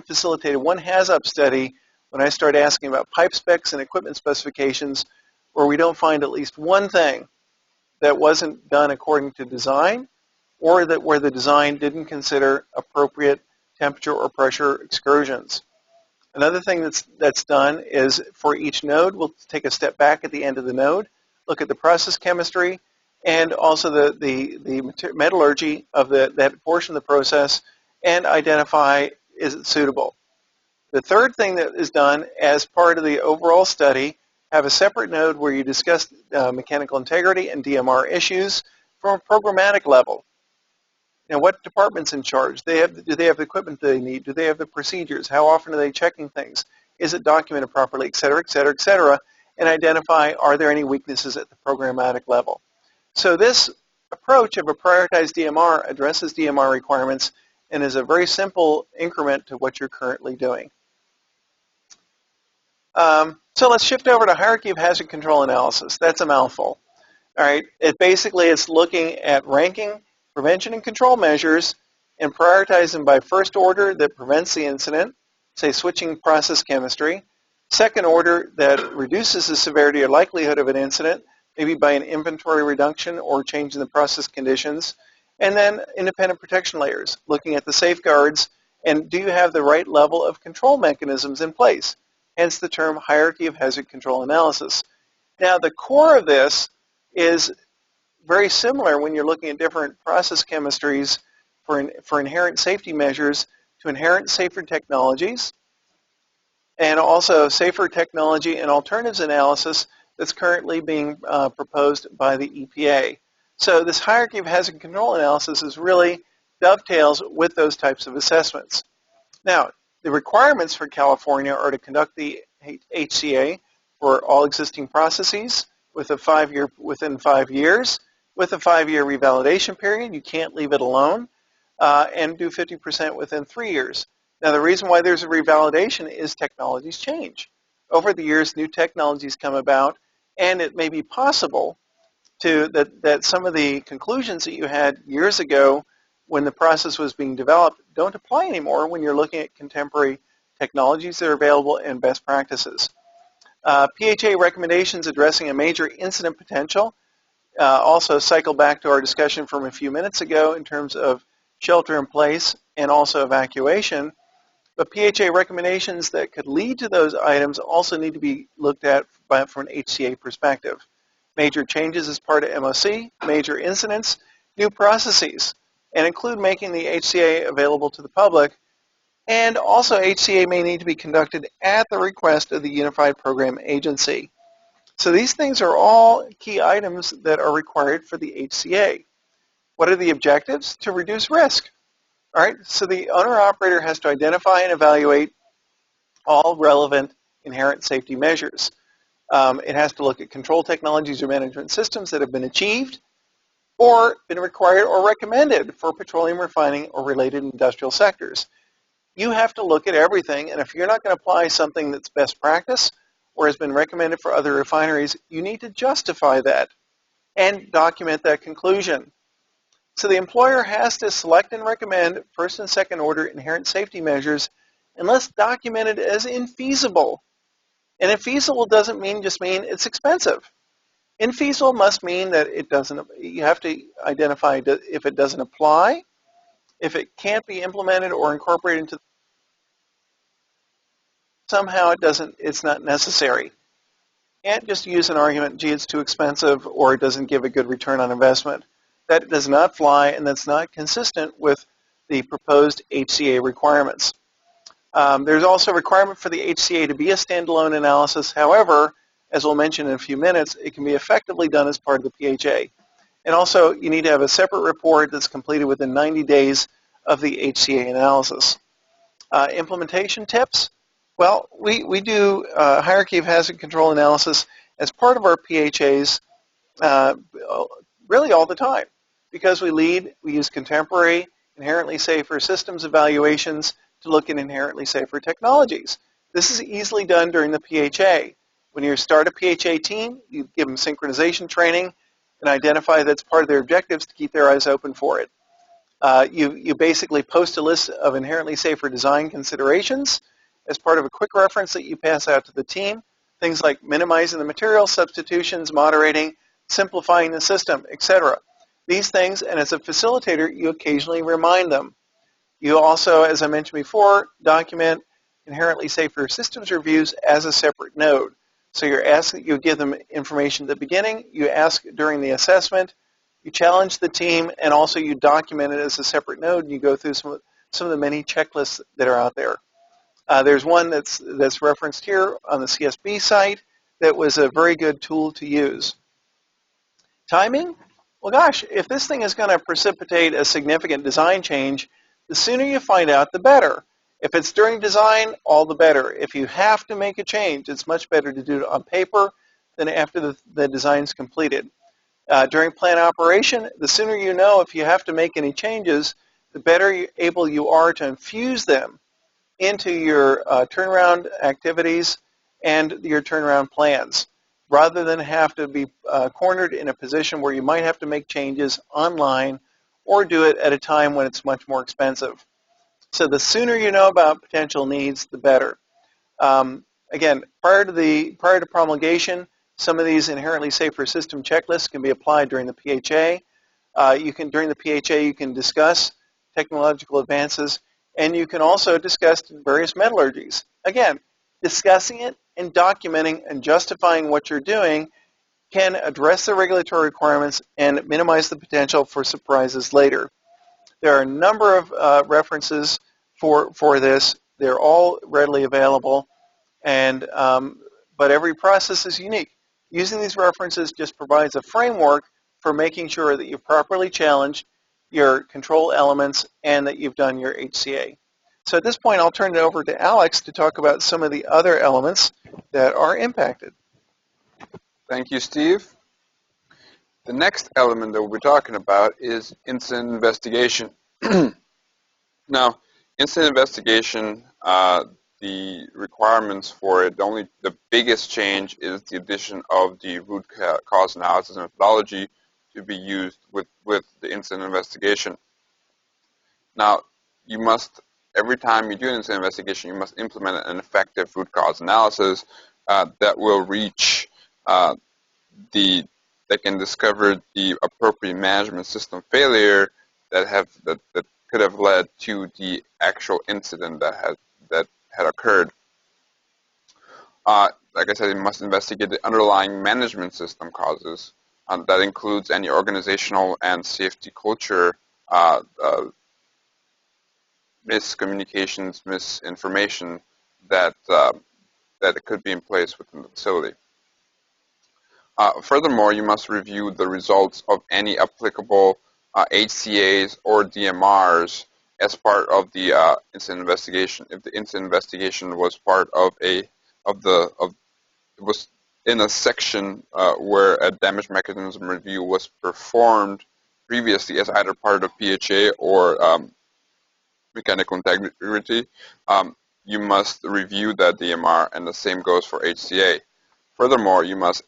facilitated one HAZOP study when I start asking about pipe specs and equipment specifications where we don't find at least one thing that wasn't done according to design, or that where the design didn't consider appropriate temperature or pressure excursions. Another thing that's done is for each node, we'll take a step back at the end of the node, look at the process chemistry, and also the metallurgy of that portion of the process, and identify, is it suitable. The third thing that is done as part of the overall study, have a separate node where you discuss mechanical integrity and DMR issues from a programmatic level. Now, what department's in charge? Do they have the equipment they need? Do they have the procedures? How often are they checking things? Is it documented properly, et cetera, et cetera, et cetera, and identify, are there any weaknesses at the programmatic level? So this approach of a prioritized DMR addresses DMR requirements and is a very simple increment to what you're currently doing. So let's shift over to hierarchy of hazard control analysis. That's a mouthful. All right. Basically it's looking at ranking prevention and control measures and prioritize them by first order that prevents the incident, say switching process chemistry. Second order that reduces the severity or likelihood of an incident, maybe by an inventory reduction or changing the process conditions. And then independent protection layers, looking at the safeguards and do you have the right level of control mechanisms in place? Hence the term hierarchy of hazard control analysis. Now the core of this is very similar when you're looking at different process chemistries for inherent safety measures to inherent safer technologies, and also safer technology and alternatives analysis that's currently being proposed by the EPA. So this hierarchy of hazard control analysis is really dovetails with those types of assessments. Now, the requirements for California are to conduct the HCA for all existing processes within 5 years, with a 5-year revalidation period. You can't leave it alone, and do 50% within 3 years. Now, the reason why there's a revalidation is technologies change. Over the years, new technologies come about, and it may be possible that some of the conclusions that you had years ago when the process was being developed don't apply anymore when you're looking at contemporary technologies that are available and best practices. PHA recommendations addressing a major incident potential. Also cycle back to our discussion from a few minutes ago in terms of shelter in place and also evacuation. But PHA recommendations that could lead to those items also need to be looked at from an HCA perspective. Major changes as part of MOC, major incidents, new processes, and include making the HCA available to the public. And also HCA may need to be conducted at the request of the Unified Program Agency. So these things are all key items that are required for the HCA. What are the objectives? To reduce risk. All right, so the owner-operator has to identify and evaluate all relevant inherent safety measures. It has to look at control technologies or management systems that have been achieved or been required or recommended for petroleum refining or related industrial sectors. You have to look at everything, and if you're not going to apply something that's best practice or has been recommended for other refineries, you need to justify that and document that conclusion. So the employer has to select and recommend first and second order inherent safety measures unless documented as infeasible. And infeasible doesn't just mean it's expensive. Infeasible must mean that it doesn't, you have to identify if it doesn't apply, if it can't be implemented or incorporated into somehow it's not necessary. You can't just use an argument, gee, it's too expensive or it doesn't give a good return on investment. That does not fly, and that's not consistent with the proposed HCA requirements. There's also a requirement for the HCA to be a standalone analysis. However, as we'll mention in a few minutes, it can be effectively done as part of the PHA. And also, you need to have a separate report that's completed within 90 days of the HCA analysis. Implementation tips. Well, we do hierarchy of hazard control analysis as part of our PHAs really all the time. Because we use contemporary, inherently safer systems evaluations to look at inherently safer technologies. This is easily done during the PHA. When you start a PHA team, you give them synchronization training and identify that's part of their objectives to keep their eyes open for it. You basically post a list of inherently safer design considerations as part of a quick reference that you pass out to the team. Things like minimizing the material substitutions, moderating, simplifying the system, etc. These things, and as a facilitator, you occasionally remind them. You also, as I mentioned before, document inherently safer systems reviews as a separate node. So you give them information at the beginning, you ask during the assessment, you challenge the team, and also you document it as a separate node, and you go through some of the many checklists that are out there. There's one that's referenced here on the CSB site that was a very good tool to use. Timing? Well, gosh, if this thing is going to precipitate a significant design change, the sooner you find out, the better. If it's during design, all the better. If you have to make a change, it's much better to do it on paper than after the design's completed. During plant operation, the sooner you know if you have to make any changes, the better able you are to infuse them into your turnaround activities and your turnaround plans, rather than have to be cornered in a position where you might have to make changes online or do it at a time when it's much more expensive. So the sooner you know about potential needs, the better. Again, prior to promulgation, some of these inherently safer system checklists can be applied during the PHA. During the PHA, you can discuss technological advances, and you can also discuss various metallurgies. Again, discussing it and documenting and justifying what you're doing can address the regulatory requirements and minimize the potential for surprises later. There are a number of references for this. They're all readily available, and but every process is unique. Using these references just provides a framework for making sure that you've properly challenged your control elements and that you've done your HCA. So at this point, I'll turn it over to Alex to talk about some of the other elements that are impacted. Thank you, Steve. The next element that we'll be talking about is incident investigation. Now, incident investigation, the requirements for it, the biggest change is the addition of the root cause analysis methodology to be used with the incident investigation. Now, you must, every time you do an incident investigation, you must implement an effective root cause analysis that will reach that can discover the appropriate management system failure that could have led to the actual incident that had occurred. Like I said, you must investigate the underlying management system causes. That includes any organizational and safety culture miscommunications, misinformation that could be in place within the facility. Furthermore, you must review the results of any applicable HCAs or DMRs as part of the incident investigation. If the incident investigation was part of it was in a section where a damage mechanism review was performed previously as either part of PHA or mechanical integrity, you must review that DMR, and the same goes for HCA. Furthermore, you must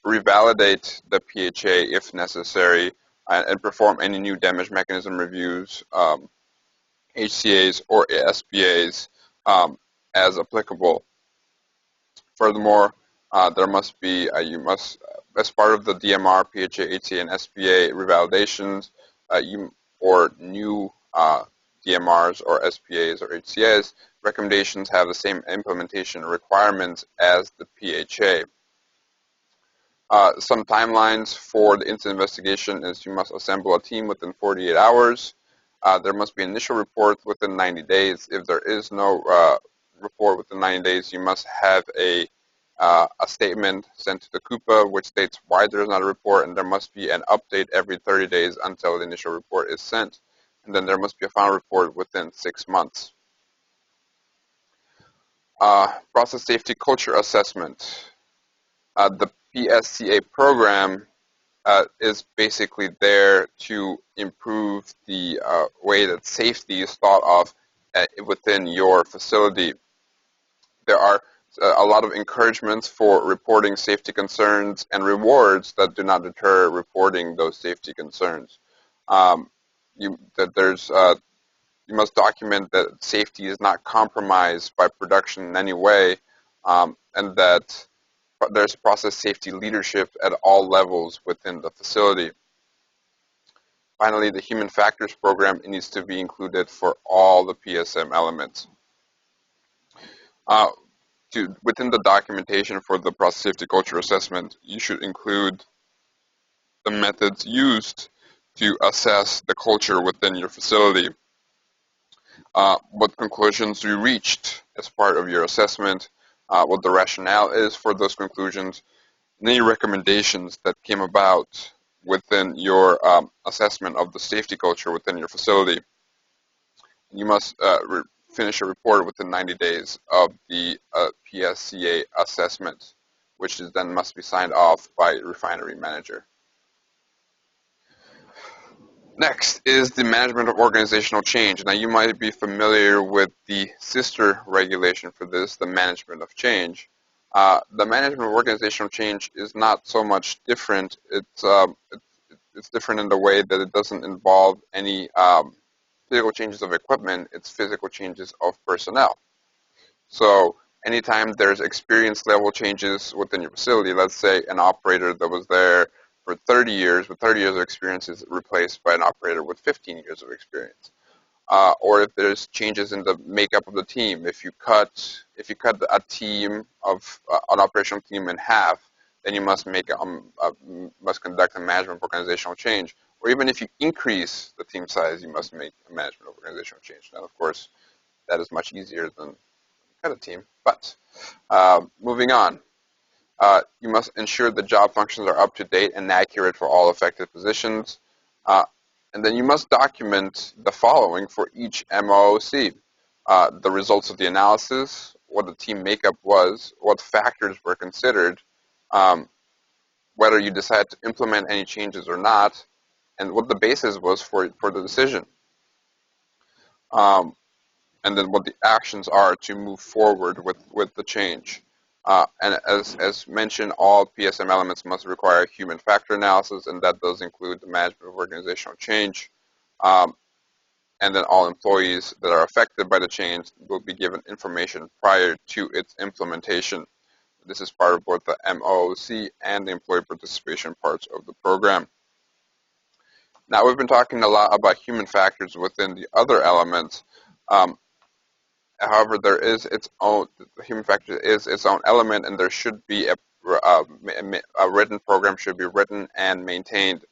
revalidate the PHA if necessary and perform any new damage mechanism reviews, HCAs or SPAs as applicable. Furthermore, there must be, as part of the DMR, PHA, HCA, and SPA revalidations, or new DMRs or SPAs or HCAs, recommendations have the same implementation requirements as the PHA. Some timelines for the incident investigation is you must assemble a team within 48 hours. There must be an initial report within 90 days. If there is no report within 90 days, you must have a statement sent to the CUPA which states why there is not a report, and there must be an update every 30 days until the initial report is sent. And then there must be a final report within 6 months. Process safety culture assessment. The PSCA program is basically there to improve the way that safety is thought of within your facility. There are a lot of encouragements for reporting safety concerns and rewards that do not deter reporting those safety concerns. You must document that safety is not compromised by production in any way, and that there's process safety leadership at all levels within the facility. Finally, the human factors program needs to be included for all the PSM elements. Within the documentation for the process safety culture assessment, you should include the methods used to assess the culture within your facility. What conclusions you reached as part of your assessment, what the rationale is for those conclusions, and any recommendations that came about within your assessment of the safety culture within your facility. You must finish a report within 90 days of the PSCA assessment, which then must be signed off by refinery manager. Next is the management of organizational change. Now, you might be familiar with the sister regulation for this, the management of change. The management of organizational change is not so much different. It's different in the way that it doesn't involve any physical changes of equipment. It's physical changes of personnel. So anytime there's experience level changes within your facility, let's say an operator that was there for 30 years, with 30 years of experience is replaced by an operator with 15 years of experience. Or if there's changes in the makeup of the team, if you cut a team of an operational team in half, then you must must conduct a management organizational change. Or even if you increase the team size, you must make a management organizational change. Now, of course, that is much easier than cut a team. But moving on. You must ensure the job functions are up to date and accurate for all affected positions. And then you must document the following for each MOC. The results of the analysis, what the team makeup was, what factors were considered, whether you decided to implement any changes or not, and what the basis was for the decision. And then what the actions are to move forward with the change. And as mentioned, all PSM elements must require human factor analysis, and that does include the management of organizational change. And then all employees that are affected by the change will be given information prior to its implementation. This is part of both the MOC and the employee participation parts of the program. Now, we've been talking a lot about human factors within the other elements. However, there is its own, the human factor is its own element, and there should be a written program should be written and maintained.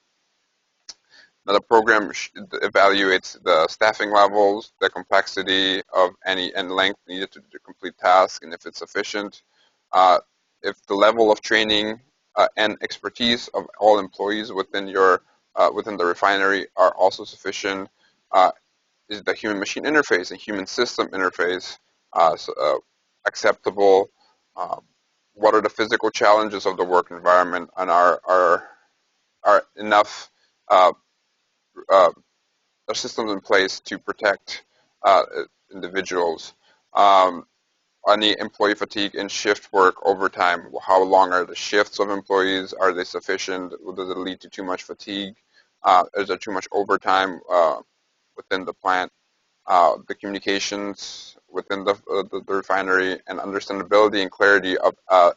Now, the program evaluates the staffing levels, the complexity of any and length needed to complete tasks, and if it's sufficient. If the level of training and expertise of all employees within the refinery are also sufficient. Is the human-machine interface and human-system interface acceptable? What are the physical challenges of the work environment, and are enough systems in place to protect individuals? Any employee fatigue in shift work, overtime? How long are the shifts of employees? Are they sufficient? Does it lead to too much fatigue? Is there too much overtime within the plant? The communications within the refinery, and understandability and clarity of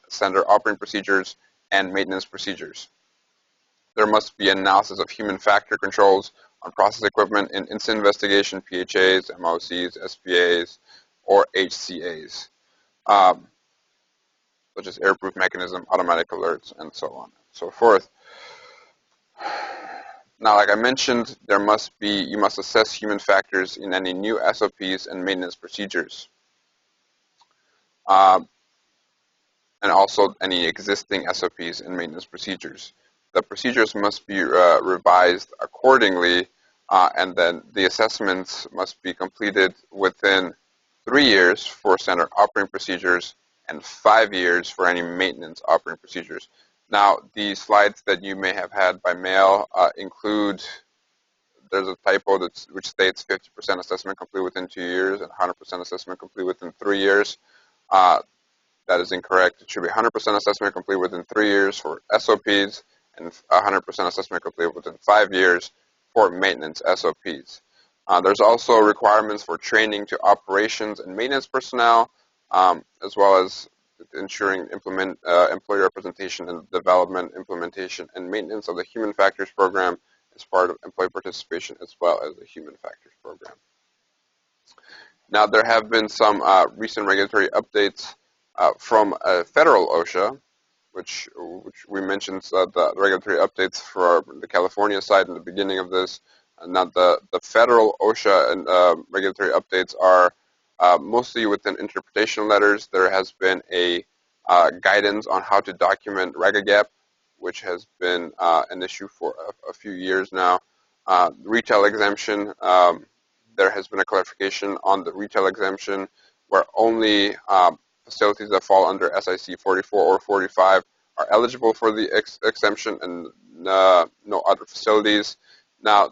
standard operating procedures and maintenance procedures. There must be analysis of human factor controls on process equipment in incident investigation, PHAs, MOCs, SPAs, or HCAs, such as airproof mechanism, automatic alerts, and so on and so forth. Now, like I mentioned, you must assess human factors in any new SOPs and maintenance procedures, and also any existing SOPs and maintenance procedures. The procedures must be revised accordingly, and then the assessments must be completed within 3 years for standard operating procedures and 5 years for any maintenance operating procedures. Now, the slides that you may have had by mail include there's a typo which states 50% assessment complete within 2 years and 100% assessment complete within 3 years. That is incorrect. It should be 100% assessment complete within 3 years for SOPs and 100% assessment complete within 5 years for maintenance SOPs. There's also requirements for training to operations and maintenance personnel, as well as ensuring employee representation and development, implementation, and maintenance of the human factors program as part of employee participation, as well as the human factors program. Now, there have been some recent regulatory updates from federal OSHA, which we mentioned the regulatory updates for the California side in the beginning of this. Now, the federal OSHA and regulatory updates are mostly within interpretation letters. There has been a guidance on how to document RegAGAP, which has been an issue for a few years now. Retail exemption, there has been a clarification on the retail exemption where only facilities that fall under SIC 44 or 45 are eligible for the exemption and no other facilities. Now,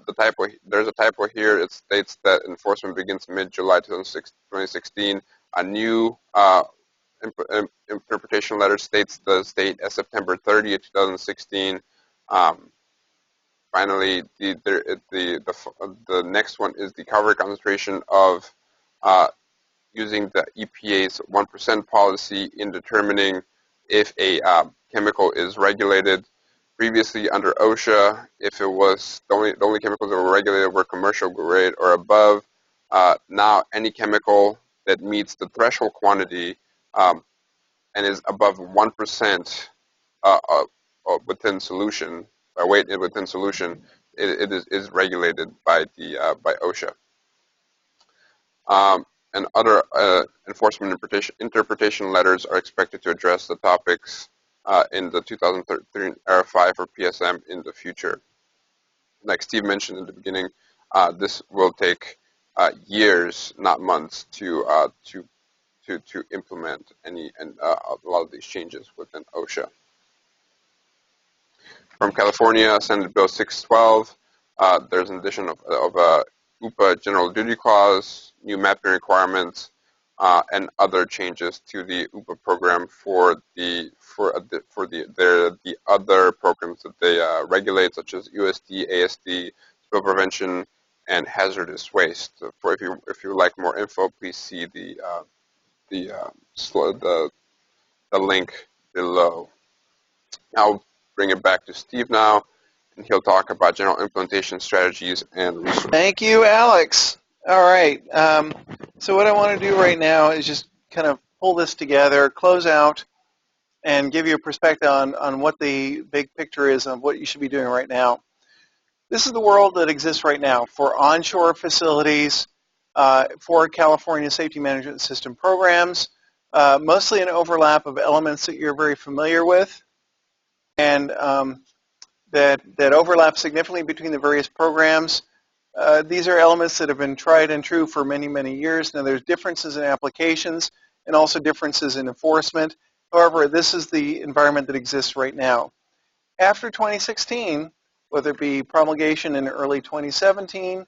there's a typo here. It states that enforcement begins mid-July 2016. A new interpretation letter states the date as September 30th, 2016. Finally, the next one is the cover concentration of using the EPA's 1% policy in determining if a chemical is regulated. Previously, under OSHA, if it was the only chemicals that were regulated were commercial grade or above. Now, any chemical that meets the threshold quantity and is above 1% within solution, weight within solution, it is regulated by OSHA. And other enforcement interpretation letters are expected to address the topics in the 2013 RFI for PSM in the future. Like Steve mentioned in the beginning, this will take years, not months, to implement a lot of these changes within OSHA. From California, Senate Bill 612, there's an addition of a UPA general duty clause, new mapping requirements, and other changes to the UPA program for the other programs that they regulate, such as USD, ASD, spill prevention, and hazardous waste. So if you would like more info, please see the link below. I'll bring it back to Steve now, and he'll talk about general implementation strategies and resources. Thank you, Alex. All right. So what I want to do right now is just kind of pull this together, close out, and give you a perspective on what the big picture is of what you should be doing right now. This is the world that exists right now for onshore facilities, for California Safety Management System programs, mostly an overlap of elements that you're very familiar with, and that overlap significantly between the various programs. These are elements that have been tried and true for many, many years. Now, there's differences in applications and also differences in enforcement. However, this is the environment that exists right now. After 2016, whether it be promulgation in early 2017,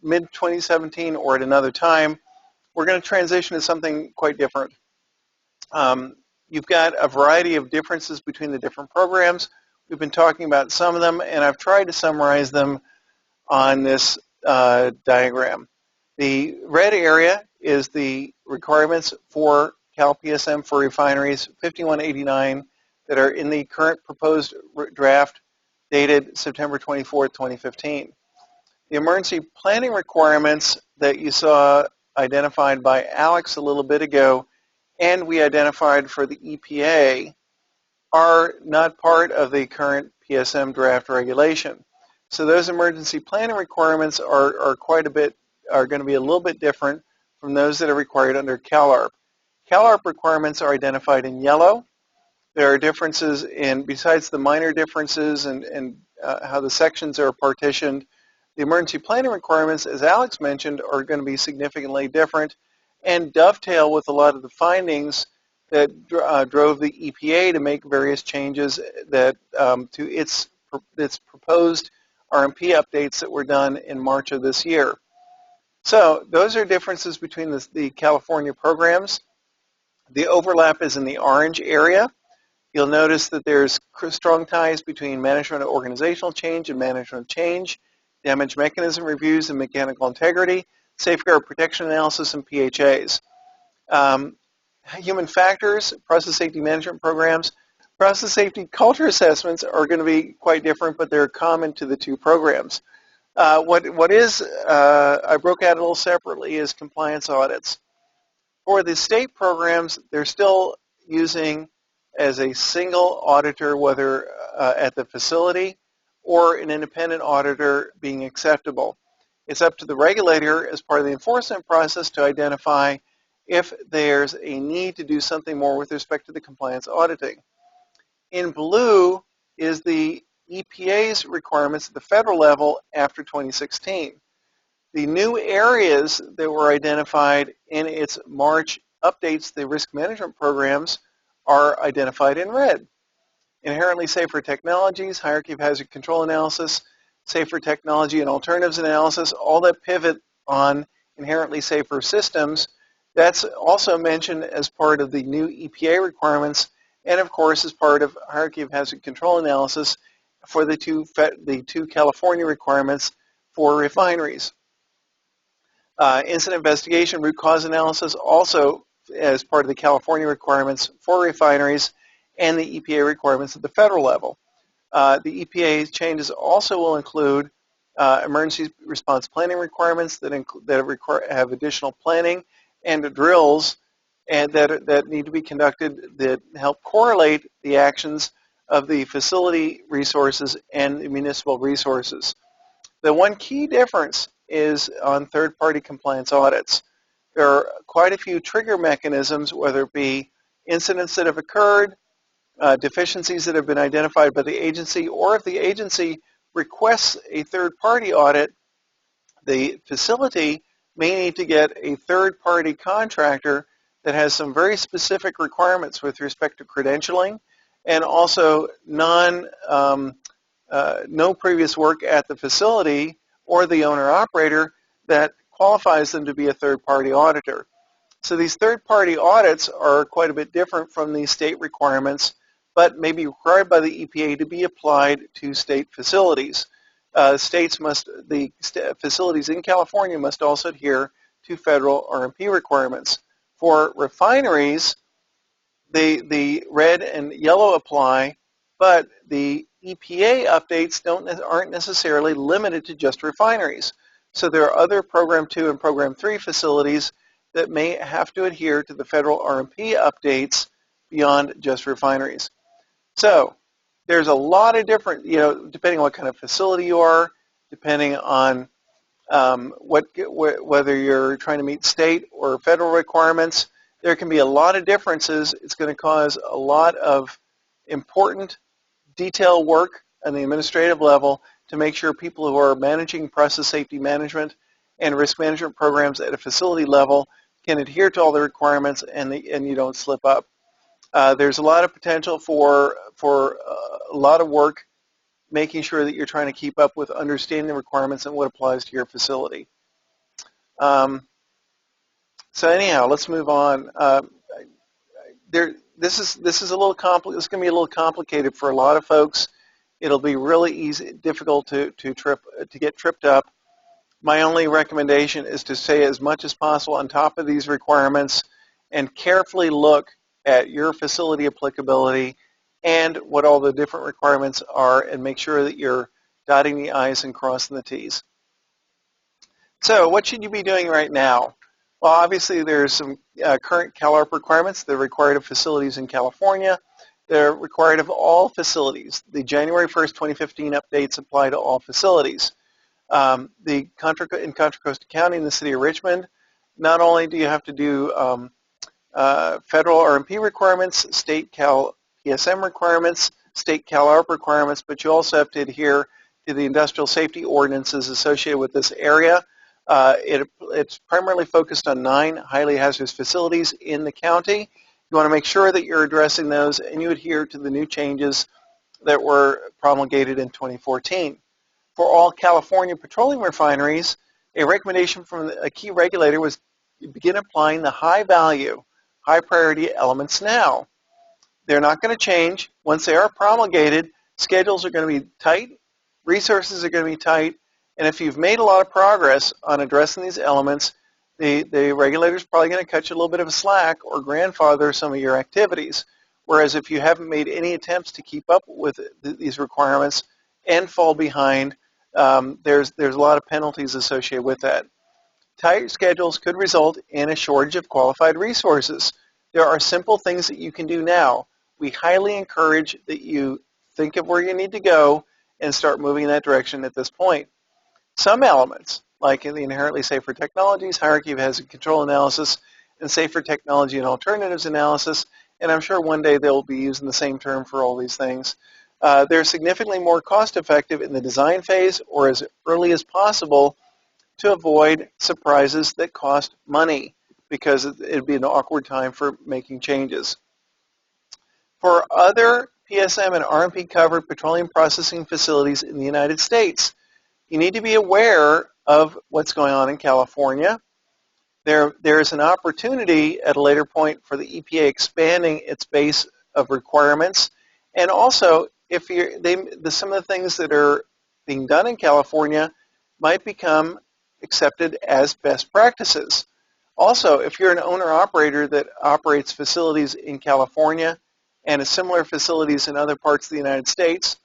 mid-2017, or at another time, we're going to transition to something quite different. You've got a variety of differences between the different programs. We've been talking about some of them, and I've tried to summarize them on this diagram. The red area is the requirements for CalPSM for refineries 5189 that are in the current proposed draft dated September 24, 2015. The emergency planning requirements that you saw identified by Alex a little bit ago and we identified for the EPA are not part of the current PSM draft regulation. So those emergency planning requirements are going to be a little bit different from those that are required under CalARP. CalARP requirements are identified in yellow. There are differences besides the minor differences and how the sections are partitioned, the emergency planning requirements, as Alex mentioned, are going to be significantly different and dovetail with a lot of the findings that drove the EPA to make various changes that to its proposed RMP updates that were done in March of this year. So those are differences between the California programs. The overlap is in the orange area. You'll notice that there's strong ties between management of organizational change and management of change, damage mechanism reviews and mechanical integrity, safeguard protection analysis, and PHAs. Human factors, process safety management programs, process safety culture assessments are going to be quite different, but they're common to the two programs. I broke out a little separately, is compliance audits. For the state programs, they're still using as a single auditor, whether at the facility or an independent auditor being acceptable. It's up to the regulator as part of the enforcement process to identify if there's a need to do something more with respect to the compliance auditing. In blue is the EPA's requirements at the federal level after 2016. The new areas that were identified in its March updates, the risk management programs, are identified in red. Inherently safer technologies, hierarchy of hazard control analysis, safer technology and alternatives analysis, all that pivot on inherently safer systems. That's also mentioned as part of the new EPA requirements, and of course as part of hierarchy of hazard control analysis for the two California requirements for refineries. Incident investigation, root cause analysis, also as part of the California requirements for refineries and the EPA requirements at the federal level. The EPA changes also will include emergency response planning requirements that have additional planning and drills and that need to be conducted that help correlate the actions of the facility resources and the municipal resources. The one key difference is on third-party compliance audits. There are quite a few trigger mechanisms, whether it be incidents that have occurred, deficiencies that have been identified by the agency, or if the agency requests a third-party audit, the facility may need to get a third-party contractor that has some very specific requirements with respect to credentialing and also no previous work at the facility or the owner-operator that qualifies them to be a third-party auditor. So these third-party audits are quite a bit different from the state requirements, but may be required by the EPA to be applied to state facilities. The facilities in California must also adhere to federal RMP requirements. For refineries, the red and yellow apply, but the EPA updates aren't necessarily limited to just refineries. So there are other Program 2 and Program 3 facilities that may have to adhere to the federal RMP updates beyond just refineries. So there's a lot of different, depending on what kind of facility you are, depending on whether you're trying to meet state or federal requirements, there can be a lot of differences. It's going to cause a lot of important detail work on the administrative level to make sure people who are managing process safety management and risk management programs at a facility level can adhere to all the requirements and you don't slip up. There's a lot of potential for a lot of work making sure that you're trying to keep up with understanding the requirements and what applies to your facility. So anyhow, let's move on. This is a little going to be a little complicated for a lot of folks. It'll be really difficult to get tripped up. My only recommendation is to stay as much as possible on top of these requirements and carefully look at your facility applicability and what all the different requirements are and make sure that you're dotting the I's and crossing the T's. So what should you be doing right now? Well, obviously there's some current CalARP requirements that are required of facilities in California. They're required of all facilities. The January 1st, 2015 updates apply to all facilities. In Contra Costa County in the city of Richmond, not only do you have to do federal RMP requirements, state CalPSM requirements, state CalARP requirements, but you also have to adhere to the industrial safety ordinances associated with this area. It's primarily focused on 9 highly hazardous facilities in the county. You want to make sure that you're addressing those and you adhere to the new changes that were promulgated in 2014. for all California petroleum refineries, a recommendation from a key regulator was to begin applying the high-value, high-priority elements now. They're not going to change. Once they are promulgated, schedules are going to be tight, resources are going to be tight, and if you've made a lot of progress on addressing these elements, the regulator's probably going to cut you a little bit of a slack or grandfather some of your activities. Whereas if you haven't made any attempts to keep up with these requirements and fall behind, there's a lot of penalties associated with that. Tight schedules could result in a shortage of qualified resources. There are simple things that you can do now. We highly encourage that you think of where you need to go and start moving in that direction at this point. Some elements, like in the inherently safer technologies, hierarchy of hazard control analysis, and safer technology and alternatives analysis, and I'm sure one day they'll be using the same term for all these things. They're significantly more cost-effective in the design phase or as early as possible to avoid surprises that cost money, because it'd be an awkward time for making changes. For other PSM and RMP covered petroleum processing facilities in the United States, you need to be aware of what's going on in California. There is an opportunity at a later point for the EPA expanding its base of requirements, and also if some of the things that are being done in California might become accepted as best practices. Also, if you're an owner-operator that operates facilities in California and similar facilities in other parts of the United States,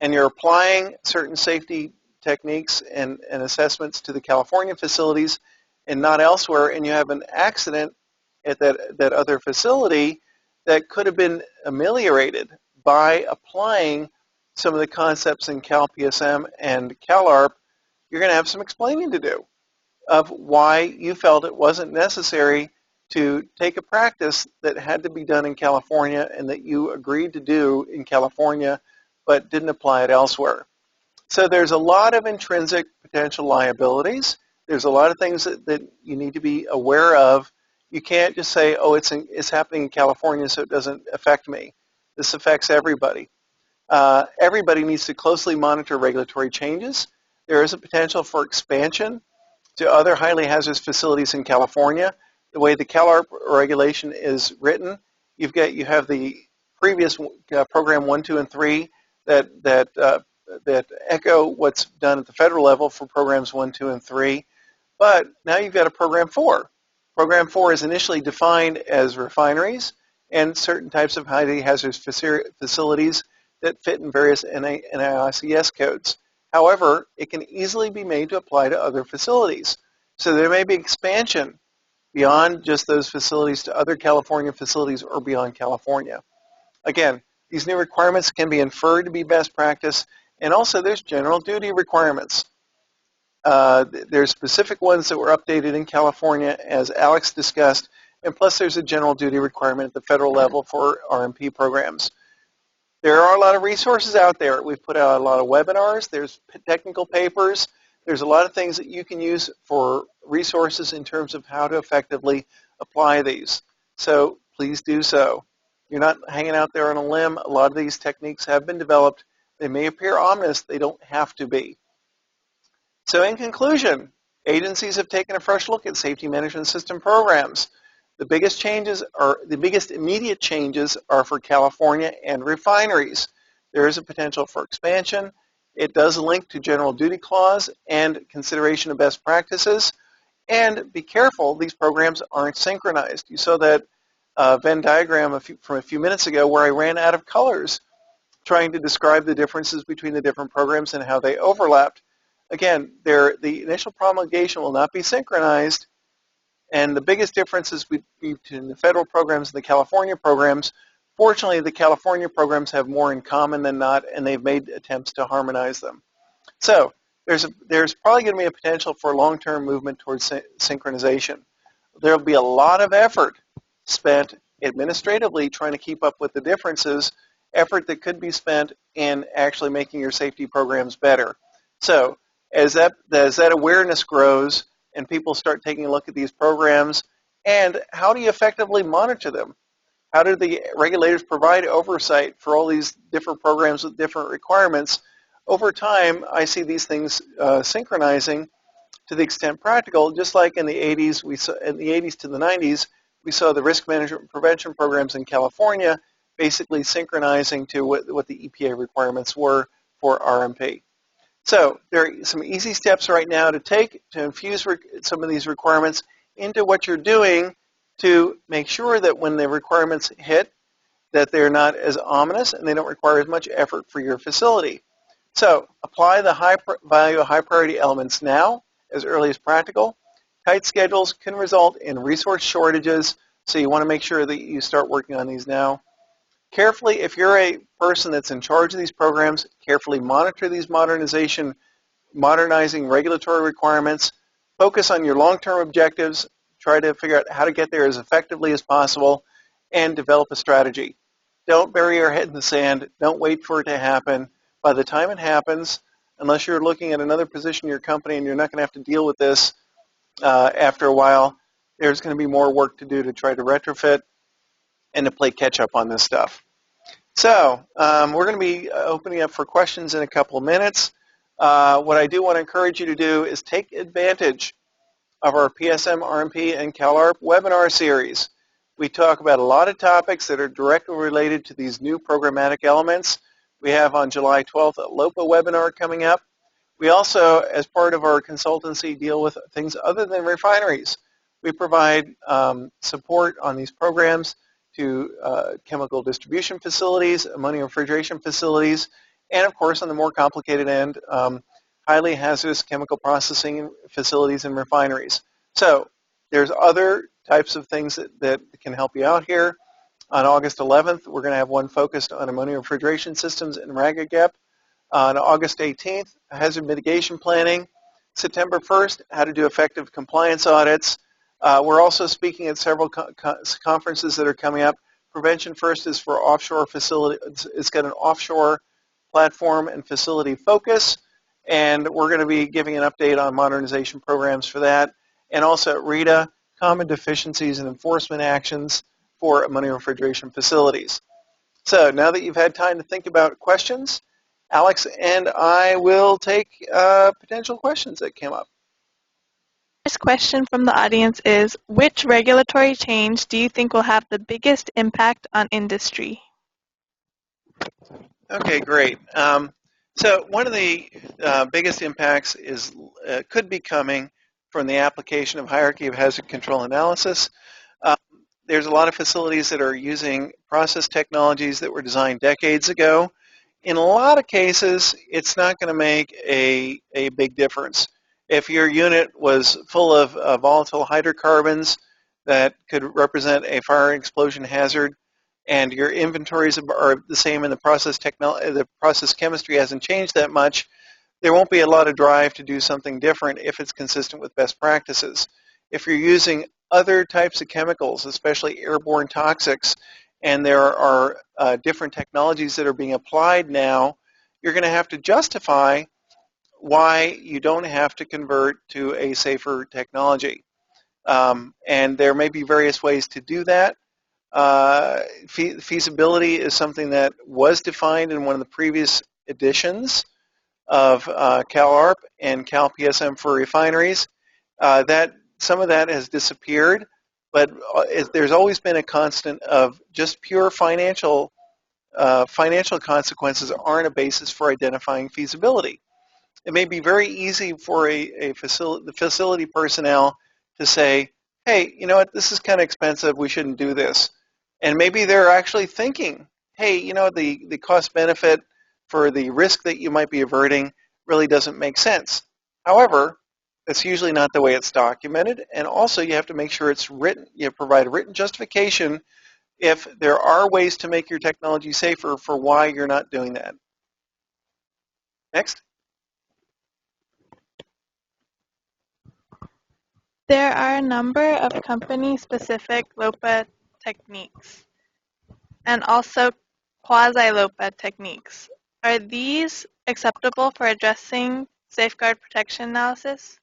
and you're applying certain safety techniques and assessments to the California facilities and not elsewhere, and you have an accident at that other facility that could have been ameliorated by applying some of the concepts in CalPSM and CalARP, you're going to have some explaining to do of why you felt it wasn't necessary to take a practice that had to be done in California and that you agreed to do in California but didn't apply it elsewhere. So there's a lot of intrinsic potential liabilities. There's a lot of things that you need to be aware of. You can't just say, oh, it's happening in California, so it doesn't affect me. This affects everybody. Everybody needs to closely monitor regulatory changes. There is a potential for expansion to other highly hazardous facilities in California. The way the CalARP regulation is written, you have the previous program 1, 2, and 3 that echo what's done at the federal level for programs 1, 2, and 3. But now you've got a program 4. Program 4 is initially defined as refineries and certain types of highly hazardous facilities that fit in various NICS codes. However, it can easily be made to apply to other facilities. So there may be expansion beyond just those facilities to other California facilities or beyond California. Again, these new requirements can be inferred to be best practice, and also there's general duty requirements. There's specific ones that were updated in California, as Alex discussed, and plus there's a general duty requirement at the federal level for RMP programs. There are a lot of resources out there. We've put out a lot of webinars. There's technical papers. There's a lot of things that you can use for resources in terms of how to effectively apply these. So please do so. You're not hanging out there on a limb. A lot of these techniques have been developed. They may appear ominous. They don't have to be. So in conclusion, agencies have taken a fresh look at safety management system programs. The biggest immediate changes are for California and refineries. There is a potential for expansion. It does link to general duty clause and consideration of best practices. And be careful, these programs aren't synchronized. You saw that Venn diagram from a few minutes ago where I ran out of colors trying to describe the differences between the different programs and how they overlapped. Again, the initial promulgation will not be synchronized, and the biggest differences between the federal programs and the California programs, fortunately the California programs have more in common than not, and they've made attempts to harmonize them. So there's probably going to be a potential for long-term movement towards synchronization. There will be a lot of effort spent administratively trying to keep up with the differences, effort that could be spent in actually making your safety programs better. So as that awareness grows and people start taking a look at these programs, and how do you effectively monitor them? How do the regulators provide oversight for all these different programs with different requirements? over time, I see these things synchronizing to the extent practical. Just like in the 80s, in the 80s to the 90s, we saw the risk management and prevention programs in California basically synchronizing to what the EPA requirements were for RMP. So there are some easy steps right now to take to infuse some of these requirements into what you're doing to make sure that when the requirements hit, that they're not as ominous and they don't require as much effort for your facility. So apply the high value, high priority elements now as early as practical. Tight schedules can result in resource shortages, so you want to make sure that you start working on these now. Carefully, if you're a person that's in charge of these programs, carefully monitor these modernizing regulatory requirements. Focus on your long-term objectives. Try to figure out how to get there as effectively as possible and develop a strategy. Don't bury your head in the sand. Don't wait for it to happen. By the time it happens, unless you're looking at another position in your company and you're not going to have to deal with this after a while, there's going to be more work to do to try to retrofit and to play catch-up on this stuff. So we're going to be opening up for questions in a couple of minutes. What I do want to encourage you to do is take advantage of our PSM, RMP, and CalARP webinar series. We talk about a lot of topics that are directly related to these new programmatic elements. We have on July 12th a LOPA webinar coming up. We also, as part of our consultancy, deal with things other than refineries. We provide support on these programs to chemical distribution facilities, ammonia refrigeration facilities, and of course on the more complicated end, highly hazardous chemical processing facilities and refineries. So there's other types of things that can help you out here. On August 11th, we're going to have one focused on ammonia refrigeration systems in RAGAGEP. On August 18th, hazard mitigation planning. September 1st, how to do effective compliance audits. We're also speaking at several conferences that are coming up. Prevention First is for offshore facility. It's got an offshore platform and facility focus, and we're going to be giving an update on modernization programs for that. And also at RETA, common deficiencies and enforcement actions for ammonia refrigeration facilities. So now that you've had time to think about questions, Alex and I will take potential questions that came up. First question from the audience is, which regulatory change do you think will have the biggest impact on industry? Okay, great. So one of the biggest impacts could be coming from the application of hierarchy of hazard control analysis. There's a lot of facilities that are using process technologies that were designed decades ago. In a lot of cases, it's not going to make a big difference. If your unit was full of volatile hydrocarbons that could represent a fire and explosion hazard, and your inventories are the same and the process chemistry hasn't changed that much, there won't be a lot of drive to do something different if it's consistent with best practices. If you're using other types of chemicals, especially airborne toxics, and there are different technologies that are being applied now, you're going to have to justify why you don't have to convert to a safer technology. And there may be various ways to do that. Feasibility is something that was defined in one of the previous editions of CalARP and CalPSM for refineries. Some of that has disappeared, but there's always been a constant of just pure financial consequences aren't a basis for identifying feasibility. It may be very easy for the facility personnel to say, hey, you know what, this is kind of expensive, we shouldn't do this. And maybe they're actually thinking, hey, you know, the cost benefit for the risk that you might be averting really doesn't make sense. However, that's usually not the way it's documented, and also you have to make sure it's written. You provide a written justification if there are ways to make your technology safer for why you're not doing that. Next. There are a number of company-specific LOPA techniques and also quasi-LOPA techniques. Are these acceptable for addressing safeguard protection analysis?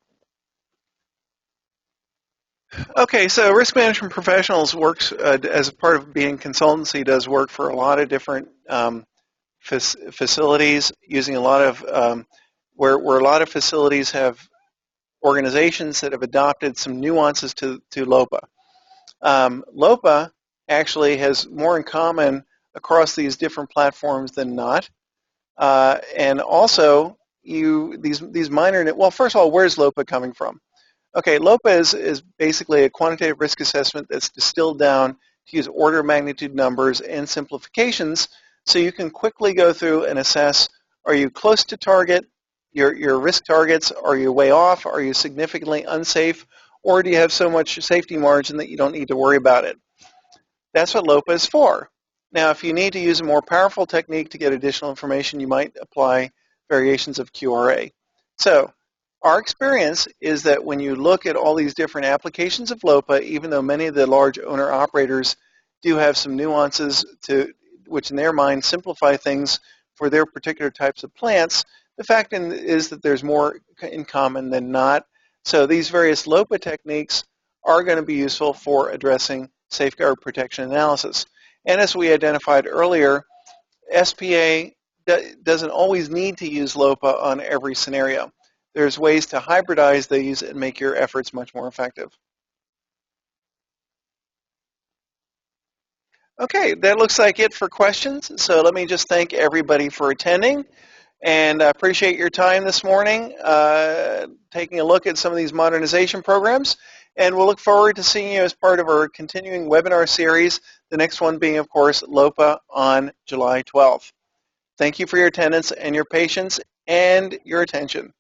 Okay, so risk management professionals works as a part of being consultancy, does work for a lot of different facilities, using a lot of, where a lot of facilities have organizations that have adopted some nuances to LOPA. LOPA actually has more in common across these different platforms than not. And also, these minor, well, first of all, where's LOPA coming from? Okay, LOPA is basically a quantitative risk assessment that's distilled down to use order of magnitude numbers and simplifications, so you can quickly go through and assess, are you close to target, your risk targets, are you way off, are you significantly unsafe, or do you have so much safety margin that you don't need to worry about it? That's what LOPA is for. Now, if you need to use a more powerful technique to get additional information, you might apply variations of QRA. So, our experience is that when you look at all these different applications of LOPA, even though many of the large owner-operators do have some nuances which in their mind simplify things for their particular types of plants, the fact is that there's more in common than not. So these various LOPA techniques are going to be useful for addressing safeguard protection analysis. And as we identified earlier, SPA doesn't always need to use LOPA on every scenario. There's ways to hybridize these and make your efforts much more effective. Okay, that looks like it for questions. So let me just thank everybody for attending. And I appreciate your time this morning, taking a look at some of these modernization programs. And we'll look forward to seeing you as part of our continuing webinar series, the next one being, of course, LOPA on July 12th. Thank you for your attendance and your patience and your attention.